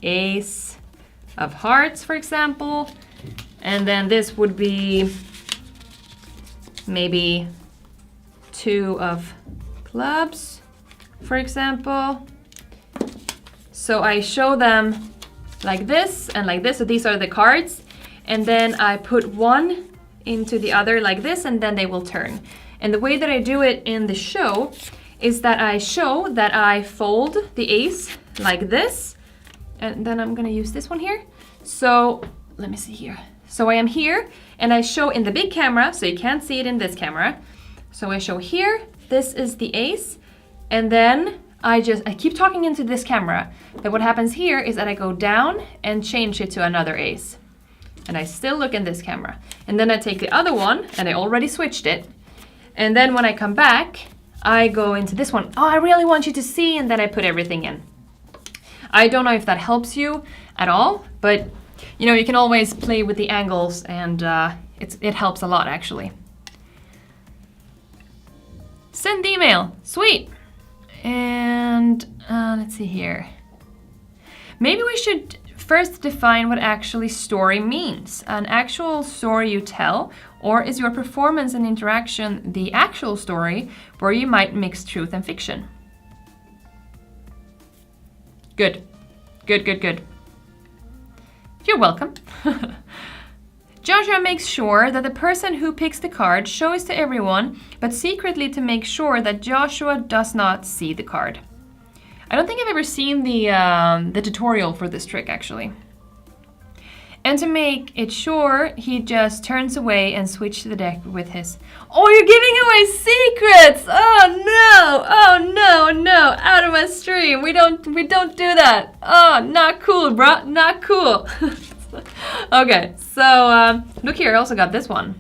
Ace of Hearts, for example, and then this would be maybe Two of Clubs, for example. So I show them like this and like this, so these are the cards, and then I put one into the other like this, and then they will turn. And the way that I do it in the show is that I show that I fold the ace like this, and then I'm gonna use this one here. So let me see here. So I am here, and I show in the big camera, so you can't see it in this camera. So I show here, this is the ace, and then I keep talking into this camera. Then what happens here is that I go down and change it to another ace. And I still look in this camera. And then I take the other one, and I already switched it. And then when I come back, I go into this one. Oh, I really want you to see, and then I put everything in. I don't know if that helps you at all, but you know, you can always play with the angles, and it helps a lot actually. Send email, sweet. And let's see here. Maybe we should first define what actually story means. An actual story you tell, or is your performance and interaction the actual story where you might mix truth and fiction? Good. Good, good, good. You're welcome. Joshua makes sure that the person who picks the card shows to everyone, but secretly to make sure that Joshua does not see the card. I don't think I've ever seen the tutorial for this trick, actually. And to make it sure, he just turns away and switches the deck with his... Oh, you're giving away secrets! Oh no! Oh no, no! Out of my stream! We don't do that! Oh, not cool, bro! Not cool! Okay, so look here, I also got this one.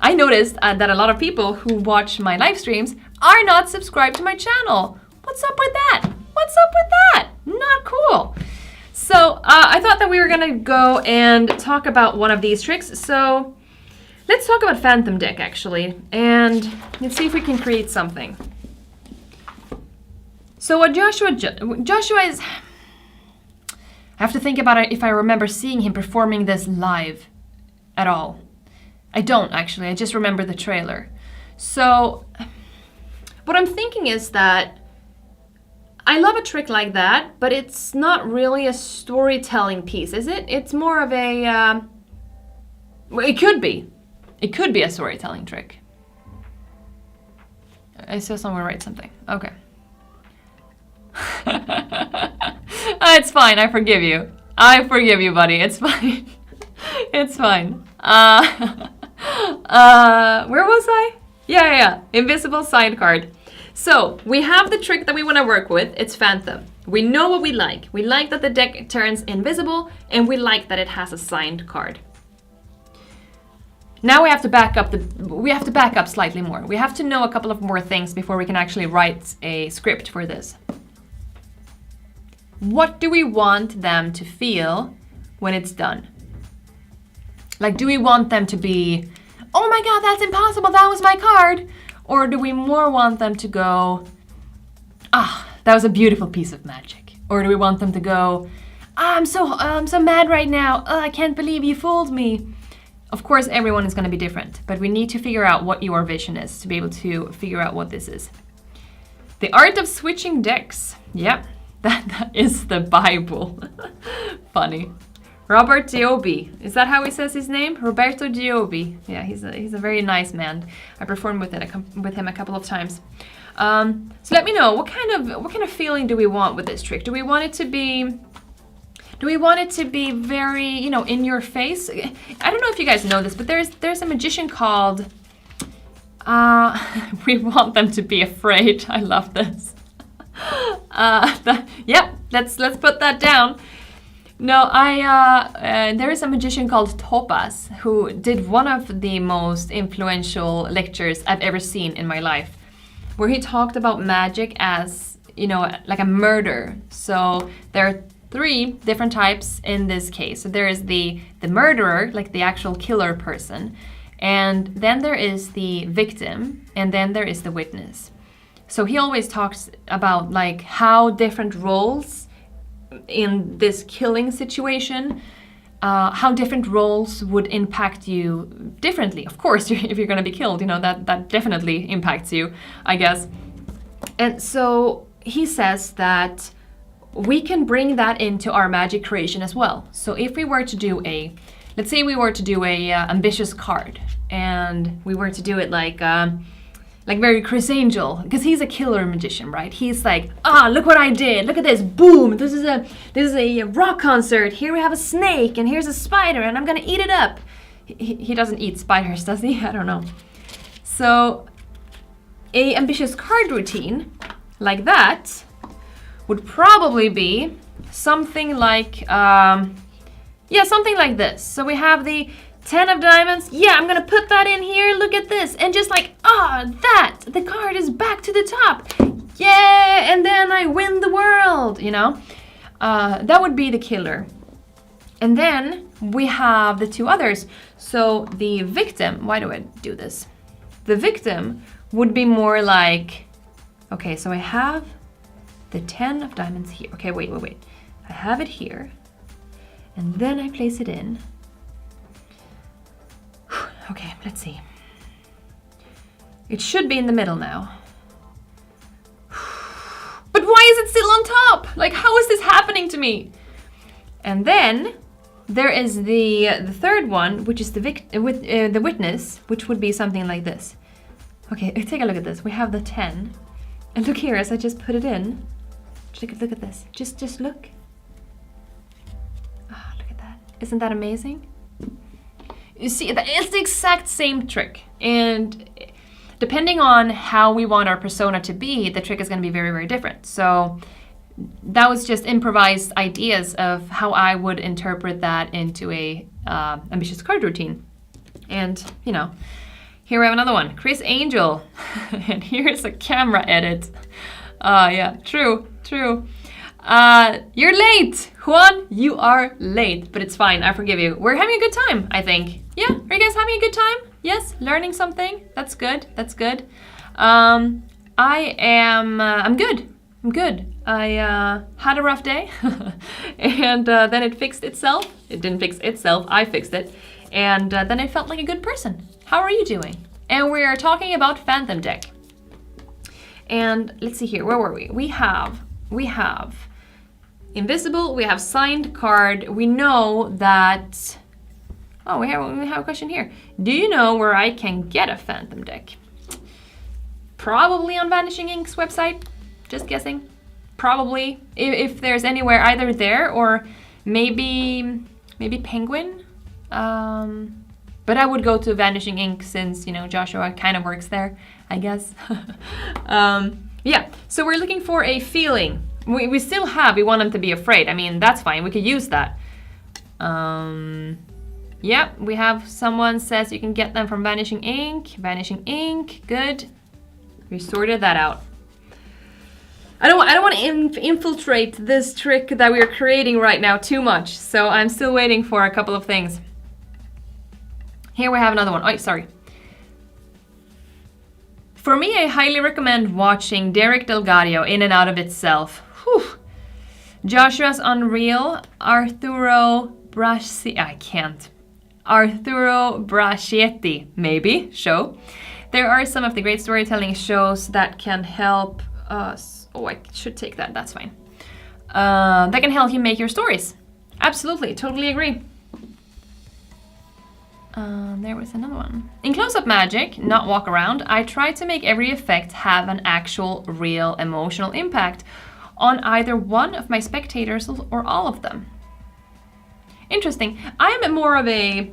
I noticed that a lot of people who watch my live streams are not subscribed to my channel. What's up with that? What's up with that? Not cool. So I thought that we were gonna go and talk about one of these tricks. So let's talk about Phantom Deck actually, and let's see if we can create something. So what Joshua is... I have to think about it if I remember seeing him performing this live at all. I don't actually, I just remember the trailer. So what I'm thinking is that I love a trick like that, but it's not really a storytelling piece, is it? It's more of a, well, it could be. It could be a storytelling trick. I saw someone write something, okay. It's fine, I forgive you. I forgive you, buddy, it's fine. It's fine. Where was I? Yeah. Invisible side card. So, we have the trick that we want to work with. It's Phantom. We know what we like. We like that the deck turns invisible, and we like that it has a signed card. Now we have to back up slightly more. We have to know a couple of more things before we can actually write a script for this. What do we want them to feel when it's done? Like, do we want them to be, oh my god, that's impossible, that was my card? Or do we more want them to go, ah, that was a beautiful piece of magic? Or do we want them to go, I'm so mad right now, I can't believe you fooled me? Of course, everyone is going to be different, but we need to figure out what your vision is to be able to figure out what this is. The art of switching decks. Yep. That is the Bible. Funny. Robert Giobi. Is that how he says his name? Roberto Giobi. Yeah, he's a very nice man. I performed with him a couple of times. So let me know, what kind of feeling do we want with this trick? Do we want it to be very, you know, in your face? I don't know if you guys know this, but there's a magician called we want them to be afraid. I love this. Let's put that down. No, there is a magician called Topas who did one of the most influential lectures I've ever seen in my life, where he talked about magic as, you know, like a murder. So there are 3 different types in this case. So there is the murderer, like the actual killer person, and then there is the victim, and then there is the witness. So he always talks about like how different roles in this killing situation, how different roles would impact you differently. Of course, if you're going to be killed, you know, that definitely impacts you, I guess. And so he says that we can bring that into our magic creation as well. So if we were to do a let's say we were to do a ambitious card, and we were to do it like very Chris Angel, because he's a killer magician, right? He's like, look what I did, look at this, boom, this is a rock concert, here we have a snake, and here's a spider, and I'm gonna eat it up. He doesn't eat spiders, does he? I don't know. So a ambitious card routine like that would probably be something like, something like this. So we have the 10 of diamonds. Yeah, I'm gonna put that in here. Look at this. And just like, the card is back to the top. Yeah, and then I win the world, you know? That would be the killer. And then we have the two others. So the victim, why do I do this? The victim would be more like, okay, so I have the 10 of diamonds here. Okay, wait. I have it here. And then I place it in. Okay, let's see. It should be in the middle now. But why is it still on top? Like, how is this happening to me? And then there is the third one, which is the witness, which would be something like this. Okay, take a look at this. We have the 10. And look here, as I just put it in. Look at this. Just look. Look at that. Isn't that amazing? You see, it's the exact same trick. And depending on how we want our persona to be, the trick is going to be very, very different. So that was just improvised ideas of how I would interpret that into a ambitious card routine. And, you know, here we have another one. Chris Angel. And here's a camera edit. Yeah, true. You're late, Juan. You are late, but it's fine. I forgive you. We're having a good time, I think. Yeah, are you guys having a good time? Yes, learning something. That's good. I'm good. I had a rough day, and then it fixed itself. It didn't fix itself. I fixed it, and then I felt like a good person. How are you doing? And we are talking about Phantom deck. And let's see here. Where were we? We have invisible. We have signed card. We know that. Oh, we have a question here. Do you know where I can get a Phantom deck? Probably on Vanishing Ink's website. Just guessing. Probably. If there's anywhere either there or maybe Penguin. But I would go to Vanishing Ink since, you know, Joshua kind of works there, I guess. Yeah, so we're looking for a feeling. We still have, we want them to be afraid. I mean, that's fine. We could use that. Yeah, we have someone says you can get them from Vanishing Ink. Vanishing Ink, good. We sorted that out. I don't want to infiltrate this trick that we are creating right now too much. So I'm still waiting for a couple of things. Here we have another one. Oh, sorry. For me, I highly recommend watching Derek Delgadio, In and Out of Itself. Whew. Joshua's Unreal, Arturo Brachetti, maybe, show. There are some of the great storytelling shows that can help us. Oh, I should take that, that's fine. That can help you make your stories. Absolutely, totally agree. There was another one. In Close-Up Magic, not Walk Around, I try to make every effect have an actual, real emotional impact on either one of my spectators or all of them. Interesting. I'm more of a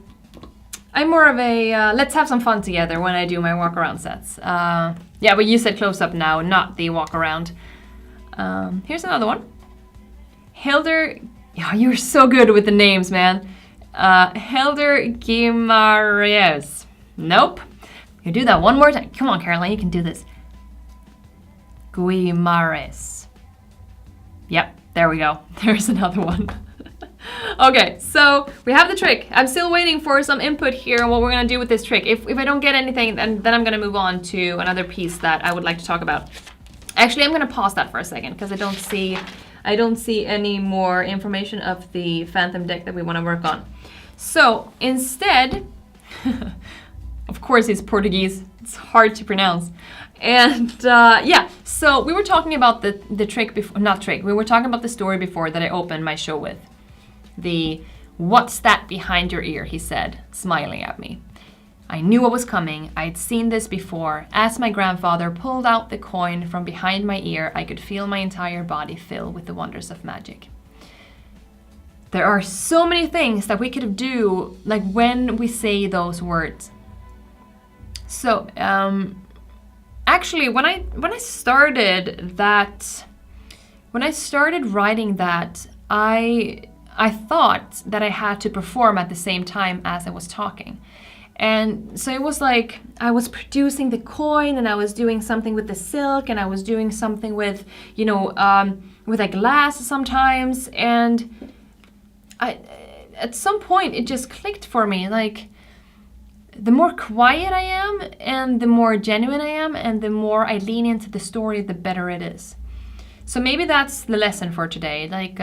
let's have some fun together when I do my walk around sets. Yeah, but you said close up now, not the walk around. Here's another one. Hilder, yeah, you're so good with the names, man. Hilder Guimaraes. Nope. You do that one more time. Come on, Caroline, you can do this. Guimaraes. Yep, there we go. There's another one. Okay, so we have the trick. I'm still waiting for some input here on what we're gonna do with this trick. If I don't get anything, then I'm gonna move on to another piece that I would like to talk about. Actually, I'm gonna pause that for a second because I don't see any more information of the Phantom deck that we want to work on. So instead, of course it's Portuguese, it's hard to pronounce. And yeah, so we were talking about the trick before, not trick, we were talking about the story before that I opened my show with. The "What's that behind your ear?" he said, smiling at me. I knew what was coming. I'd seen this before. As my grandfather pulled out the coin from behind my ear, I could feel my entire body fill with the wonders of magic. There are so many things that we could do, like when we say those words. So, actually, when I started writing that, I thought that I had to perform at the same time as I was talking. And so it was like I was producing the coin, and I was doing something with the silk, and I was doing something with, with a glass sometimes. And at some point it just clicked for me, like, the more quiet I am and the more genuine I am and the more I lean into the story, the better it is. So maybe that's the lesson for today. Like,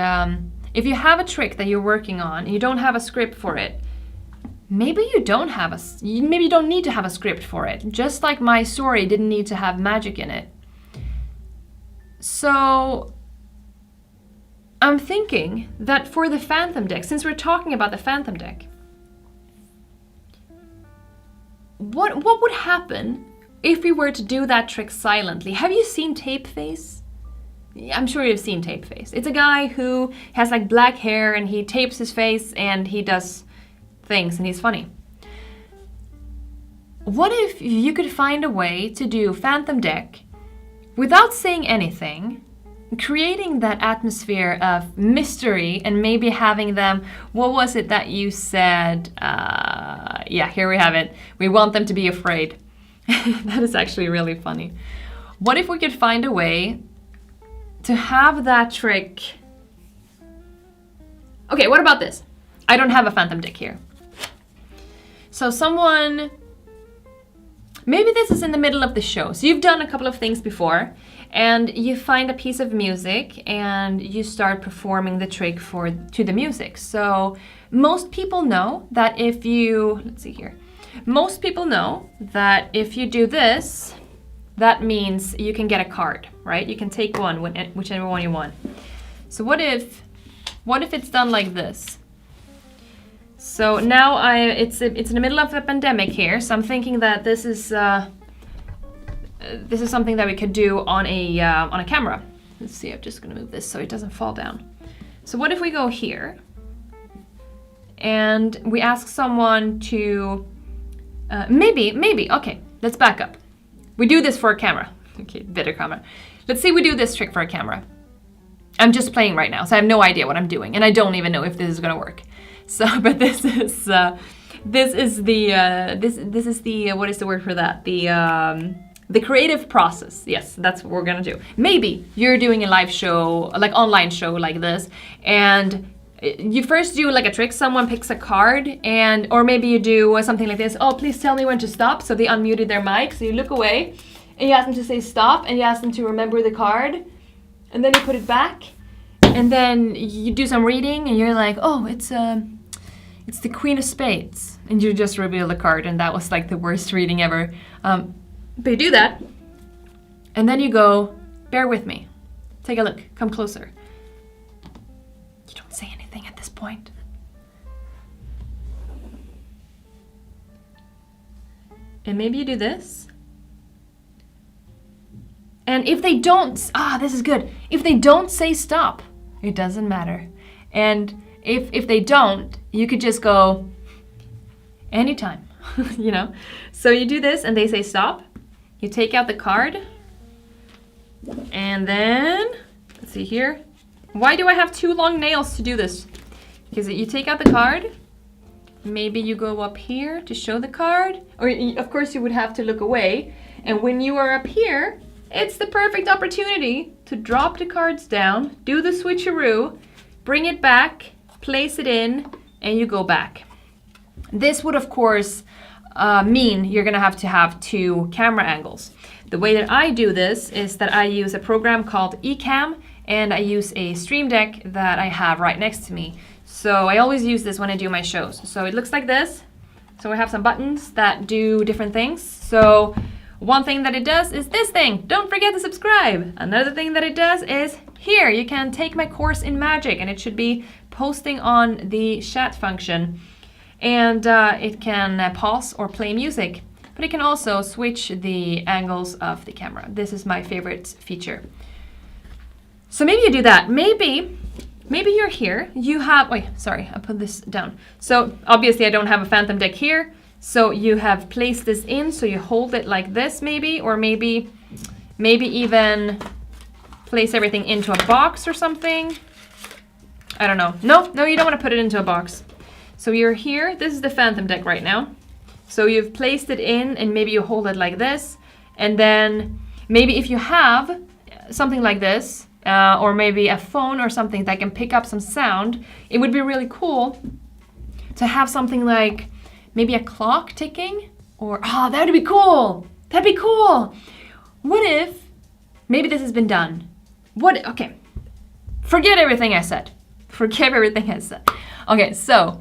if you have a trick that you're working on and you don't have a script for it, maybe you don't need to have a script for it. Just like my story didn't need to have magic in it. So I'm thinking that for the Phantom deck, since we're talking about the Phantom deck, what would happen if we were to do that trick silently? Have you seen Tapeface? I'm sure you've seen Tapeface. It's a guy who has like black hair and he tapes his face and he does things and he's funny. What if you could find a way to do Phantom deck without saying anything, creating that atmosphere of mystery and maybe having them, what was it that you said? Yeah, here we have it. We want them to be afraid. That is actually really funny. What if we could find a way to have that trick? Okay, what about this? I don't have a Phantom deck here. So maybe this is in the middle of the show. So you've done a couple of things before and you find a piece of music and you start performing the trick to the music. So most people know that if you, most people know that if you do this, that means you can get a card, right? You can take one, whichever one you want. So what if it's done like this? So now it's in the middle of the pandemic here, so I'm thinking that this is something that we could do on a camera. Let's see, I'm just gonna move this so it doesn't fall down. So what if we go here and we ask someone to maybe okay, let's back up. We do this for a camera. Okay, better camera. Let's say we do this trick for a camera. I'm just playing right now, so I have no idea what I'm doing, and I don't even know if this is gonna work. So, but this is the what is the word for that? The creative process. Yes, that's what we're gonna do. Maybe you're doing a live show, like online show like this, and you first do like a trick. Someone picks a card, or maybe you do something like this. Oh, please tell me when to stop. So they unmuted their mic. So you look away, and you ask them to say stop, and you ask them to remember the card, and then you put it back, and then you do some reading, and you're like, oh, it's the Queen of Spades, and you just reveal the card, and that was like the worst reading ever. But you do that, and then you go, bear with me, take a look, come closer. You don't say anything at this point. And maybe you do this. And if they don't, this is good. If they don't say stop, it doesn't matter. And if they don't, you could just go anytime, you know? So you do this and they say stop. You take out the card. And then, let's see here. Why do I have two long nails to do this? Because you take out the card. Maybe you go up here to show the card. Or of course you would have to look away. And when you are up here, it's the perfect opportunity to drop the cards down, do the switcheroo, bring it back, place it in, and you go back. This would of course mean you're gonna have to have two camera angles. The way that I do this is that I use a program called Ecamm, and I use a stream deck that I have right next to me. So I always use this when I do my shows. So it looks like this. So I have some buttons that do different things. So one thing that it does is this thing. Don't forget to subscribe. Another thing that it does is here. You can take my course in magic, and it should be posting on the chat function, and it can pause or play music, but it can also switch the angles of the camera. This is my favorite feature. So maybe you do that. Maybe you're here, you have, wait, sorry, I put this down. So obviously I don't have a phantom deck here, so you have placed this in, so you hold it like this maybe, or maybe even place everything into a box or something. I don't know. No, you don't want to put it into a box. So you're here, this is the phantom deck right now. So you've placed it in, and maybe you hold it like this, and then maybe if you have something like this, or maybe a phone or something that can pick up some sound, it would be really cool to have something like maybe a clock ticking, or, that would be cool. That'd be cool. What if, maybe this has been done. Okay, forget everything I said. Forget everything I said. Okay, so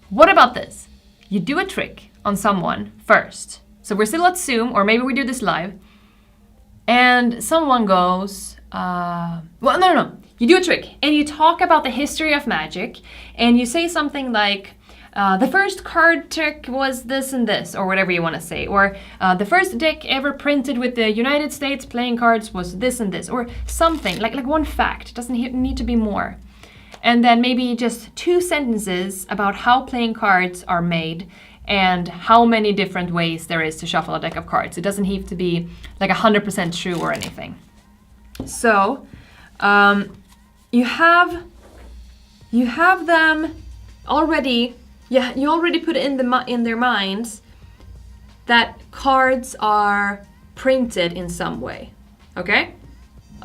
what about this? You do a trick on someone first. So we're still at Zoom, or maybe we do this live, and someone goes, well, no. You do a trick, and you talk about the history of magic, and you say something like, the first card trick was this and this, or whatever you want to say, or the first deck ever printed with the United States playing cards was this and this, or something, like one fact. It doesn't need to be more. And then maybe just 2 sentences about how playing cards are made, and how many different ways there is to shuffle a deck of cards. It doesn't have to be like 100% true or anything. So you have them already. Yeah, you already put it in their minds that cards are printed in some way. Okay?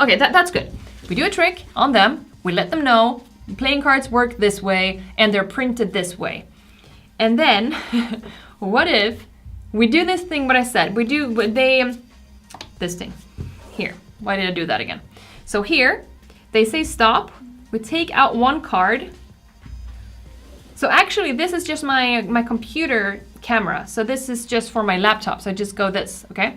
Okay, that's good. We do a trick on them. We let them know playing cards work this way and they're printed this way. And then, what if we do this thing, what I said, this thing, here. Why did I do that again? So here, they say stop, we take out 1 card. So actually, this is just my computer camera. So this is just for my laptop, so I just go this, okay?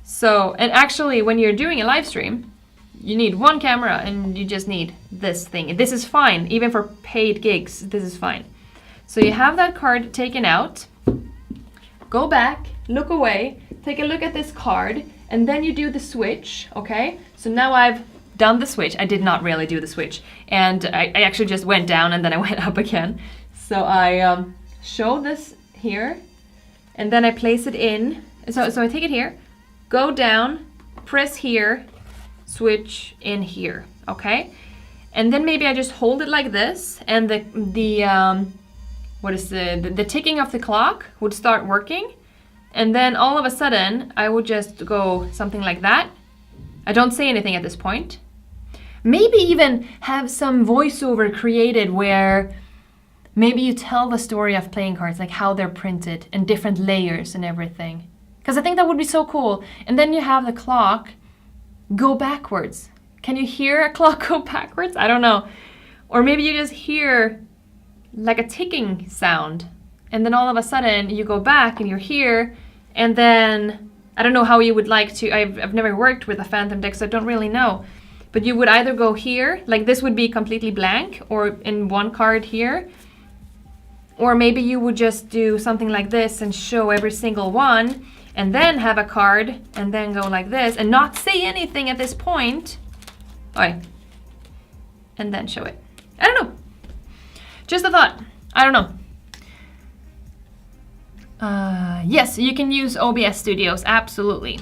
So, and actually, when you're doing a live stream, you need 1 camera and you just need this thing. This is fine, even for paid gigs, this is fine. So you have that card taken out, go back, look away, take a look at this card, and then you do the switch, okay? So now I've done the switch. I did not really do the switch. And I actually just went down and then I went up again. So I show this here, and then I place it in. So I take it here, go down, press here, switch in here, okay? And then maybe I just hold it like this, and the ticking of the clock would start working, and then all of a sudden I would just go something like that. I don't say anything at this point. Maybe even have some voiceover created where maybe you tell the story of playing cards, like how they're printed and different layers and everything. Because I think that would be so cool. And then you have the clock go backwards. Can you hear a clock go backwards? I don't know. Or maybe you just hear like a ticking sound, and then all of a sudden you go back and you're here, and then I don't know how you would like to. I've never worked with a phantom deck, so I don't really know. But you would either go here, like this would be completely blank, or in 1 card here, or maybe you would just do something like this and show every single one, and then have a card and then go like this and not say anything at this point. Okay. And then show it. I don't know. Just a thought. I don't know. Yes, you can use OBS Studios, absolutely.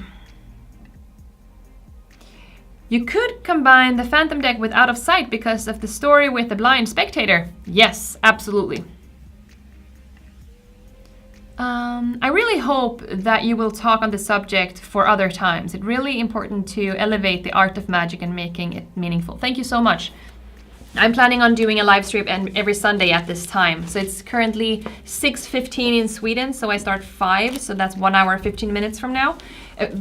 You could combine the Phantom deck with Out of Sight because of the story with the blind spectator. Yes, absolutely. I really hope that you will talk on the subject for other times. It's really important to elevate the art of magic and making it meaningful. Thank you so much. I'm planning on doing a live stream every Sunday at this time. So it's currently 6:15 in Sweden, so I start 5, so that's 1 hour 15 minutes from now.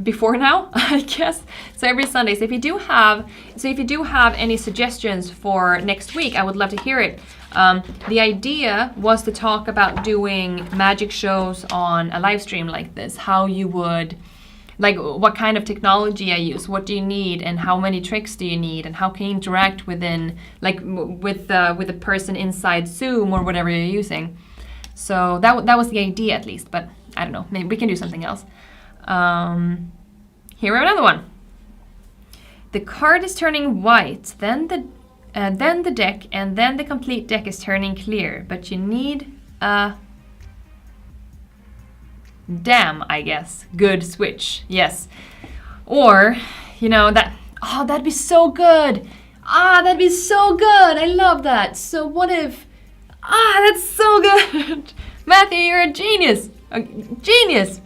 Before now, I guess. So every Sunday. So if you do have any suggestions for next week, I would love to hear it. The idea was to talk about doing magic shows on a live stream like this, how you would like what kind of technology I use, what do you need, and how many tricks do you need, and how can you interact within, like with the person inside Zoom or whatever you're using. So that was the idea at least, but I don't know, maybe we can do something else. Here we have another one. The card is turning white, then the deck, and then the complete deck is turning clear, but you need a damn, I guess, good switch. Yes. Or, you know, that'd be so good. That'd be so good. I love that. So what if, that's so good. Matthew, you're a genius. A genius.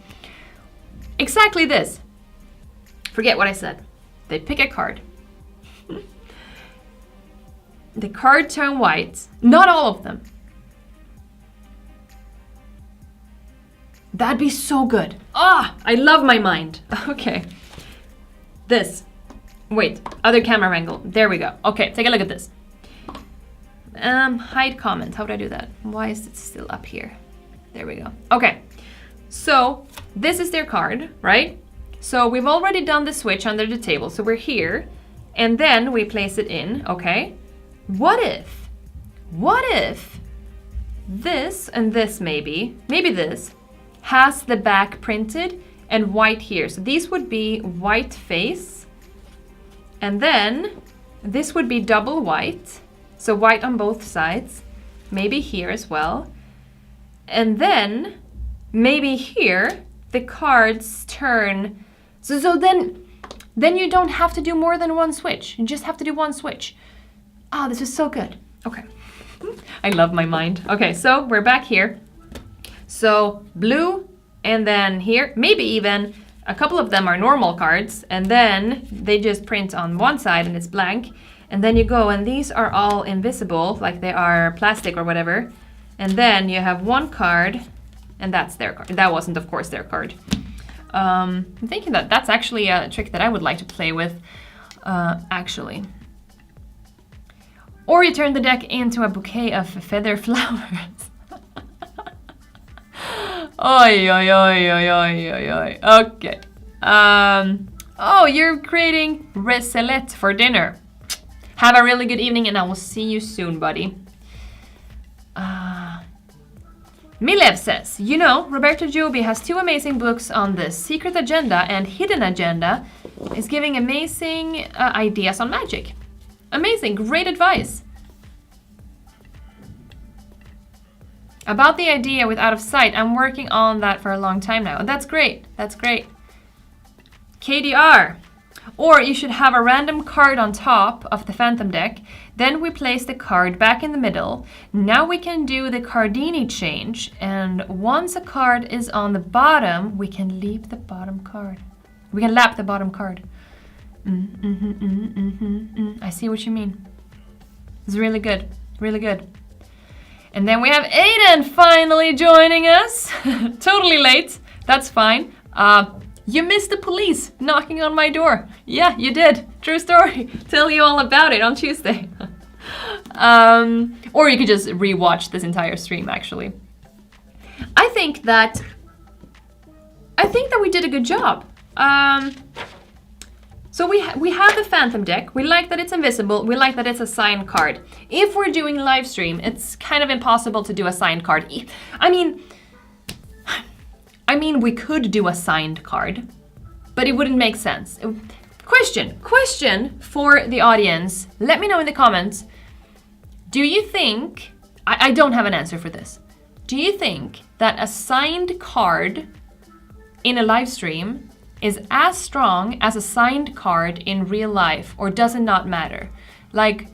Exactly this. Forget what I said. They pick a card. The card turn white. Not all of them. That'd be so good. I love my mind. Okay. This. Wait, other camera angle. There we go. Okay, take a look at this. Hide comment. How would I do that? Why is it still up here? There we go. Okay. So, this is their card, right? So, we've already done the switch under the table. So, we're here. And then we place it in, okay? What if this and this maybe this, has the back printed and white here. So these would be white face. And then this would be double white. So white on both sides. Maybe here as well. And then maybe here the cards turn. So then you don't have to do more than one switch. You just have to do one switch. This is so good. Okay. I love my mind. Okay, so we're back here. So blue, and then here, maybe even a couple of them are normal cards, and then they just print on one side and it's blank. And then you go, and these are all invisible, like they are plastic or whatever. And then you have one card, and that's their card. That wasn't, of course, their card. I'm thinking that that's actually a trick that I would like to play with, actually. Or you turn the deck into a bouquet of feather flowers. Oi, oi, oi, oi, oi, oi, oi. Okay. You're creating rissolette for dinner. Have a really good evening, and I will see you soon, buddy. Milev says, you know, Roberto Joby has 2 amazing books on this. Secret Agenda and Hidden Agenda is giving amazing ideas on magic. Amazing, great advice. About the idea with Out of Sight, I'm working on that for a long time now. That's great, that's great. KDR. Or you should have a random card on top of the Phantom deck. Then we place the card back in the middle. Now we can do the Cardini change. And once a card is on the bottom, we can leap the bottom card. We can lap the bottom card. I see what you mean. It's really good, really good. And then we have Aiden finally joining us. Totally late, that's fine. You missed the police knocking on my door. Yeah, you did. True story. Tell you all about it on Tuesday. Or you could just rewatch this entire stream, actually. I think that we did a good job. So we have the Phantom deck. We like that it's invisible. We like that it's a signed card. If we're doing live stream, it's kind of impossible to do a signed card. I mean, we could do a signed card, but it wouldn't make sense. Question for the audience. Let me know in the comments. Do you think, I don't have an answer for this. Do you think that a signed card in a live stream is as strong as a signed card in real life, or does it not matter? Like,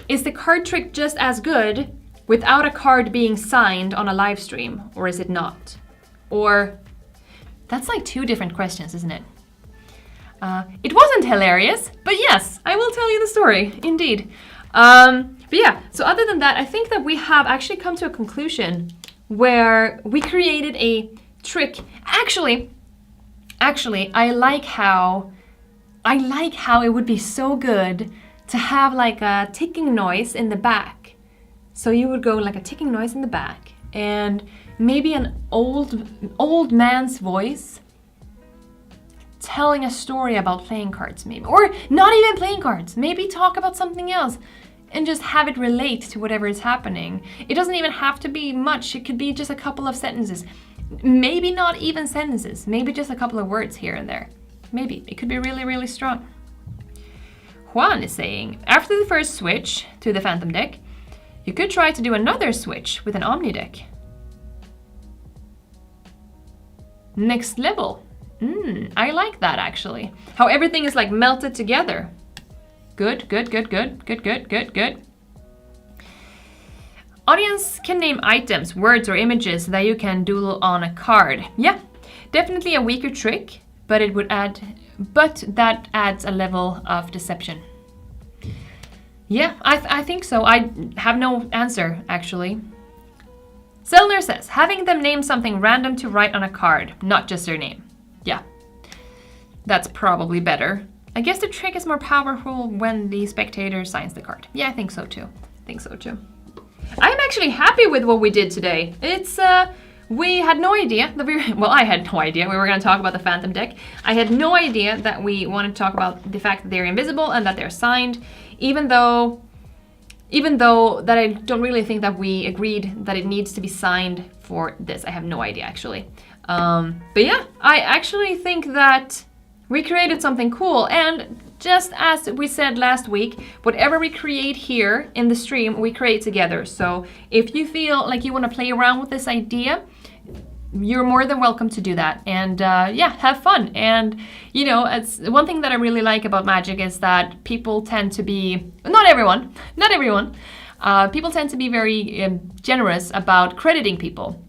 is the card trick just as good without a card being signed on a live stream, or is it not? Or, that's like 2 different questions, isn't it? It wasn't hilarious, but yes, I will tell you the story, indeed. But yeah, so other than that, I think that we have actually come to a conclusion where we created a trick. Actually, I like how it would be so good to have like a ticking noise in the back. So you would go like a ticking noise in the back, and maybe an old man's voice telling a story about playing cards, maybe. Or not even playing cards. Maybe talk about something else and just have it relate to whatever is happening. It doesn't even have to be much. It could be just a couple of sentences. Maybe not even sentences. Maybe just a couple of words here and there. Maybe. It could be really, really strong. Juan is saying, after the first switch to the Phantom deck, you could try to do another switch with an Omni deck. Next level. I like that actually. How everything is like melted together. Good, good, good, good, good, good, good, good. Audience can name items, words, or images that you can doodle on a card. Yeah, definitely a weaker trick, but that adds a level of deception. Yeah, I think so. I have no answer actually. Selner says, having them name something random to write on a card, not just their name. Yeah, that's probably better. I guess the trick is more powerful when the spectator signs the card. Yeah, I think so too. I'm actually happy with what we did today. It's, we had no idea that I had no idea we were going to talk about the Phantom deck. I had no idea that we wanted to talk about the fact that they're invisible and that they're signed, even though that I don't really think that we agreed that it needs to be signed for this. I have no idea actually. But yeah, I actually think that we created something cool, and just as we said last week, whatever we create here in the stream, we create together. So if you feel like you want to play around with this idea, you're more than welcome to do that. And yeah, have fun. And you know, it's one thing that I really like about Magic is that people tend to be, not everyone, people tend to be very generous about crediting people.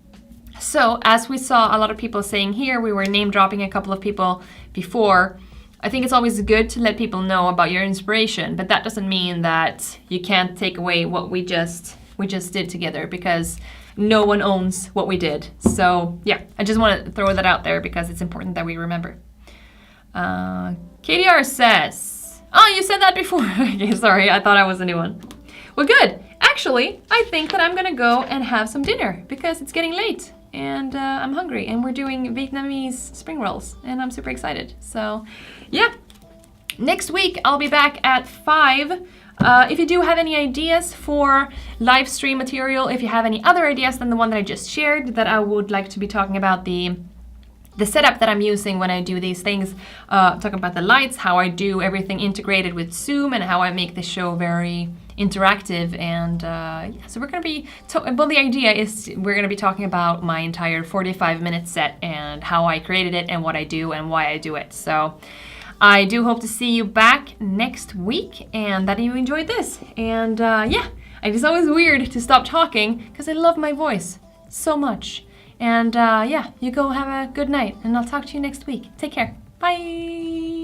So as we saw a lot of people saying here, we were name dropping a couple of people before. I think it's always good to let people know about your inspiration, but that doesn't mean that you can't take away what we just did together, because no one owns what we did. So yeah, I just want to throw that out there because it's important that we remember. KDR says, oh, you said that before. Okay, sorry, I thought I was a new one. Well, good. Actually, I think that I'm gonna go and have some dinner because it's getting late. And I'm hungry, and we're doing Vietnamese spring rolls, and I'm super excited. So yeah, next week I'll be back at 5. If you do have any ideas for live stream material, if you have any other ideas than the one that I just shared, that I would like to be talking about the setup that I'm using when I do these things, talking about the lights, how I do everything integrated with Zoom, and how I make the show very interactive. And yeah, so we're going to be, well, the idea is we're going to be talking about my entire 45-minute set and how I created it and what I do and why I do it. So I do hope to see you back next week and that you enjoyed this. And yeah, it's always weird to stop talking because I love my voice so much. And yeah, you go have a good night, and I'll talk to you next week. Take care. Bye.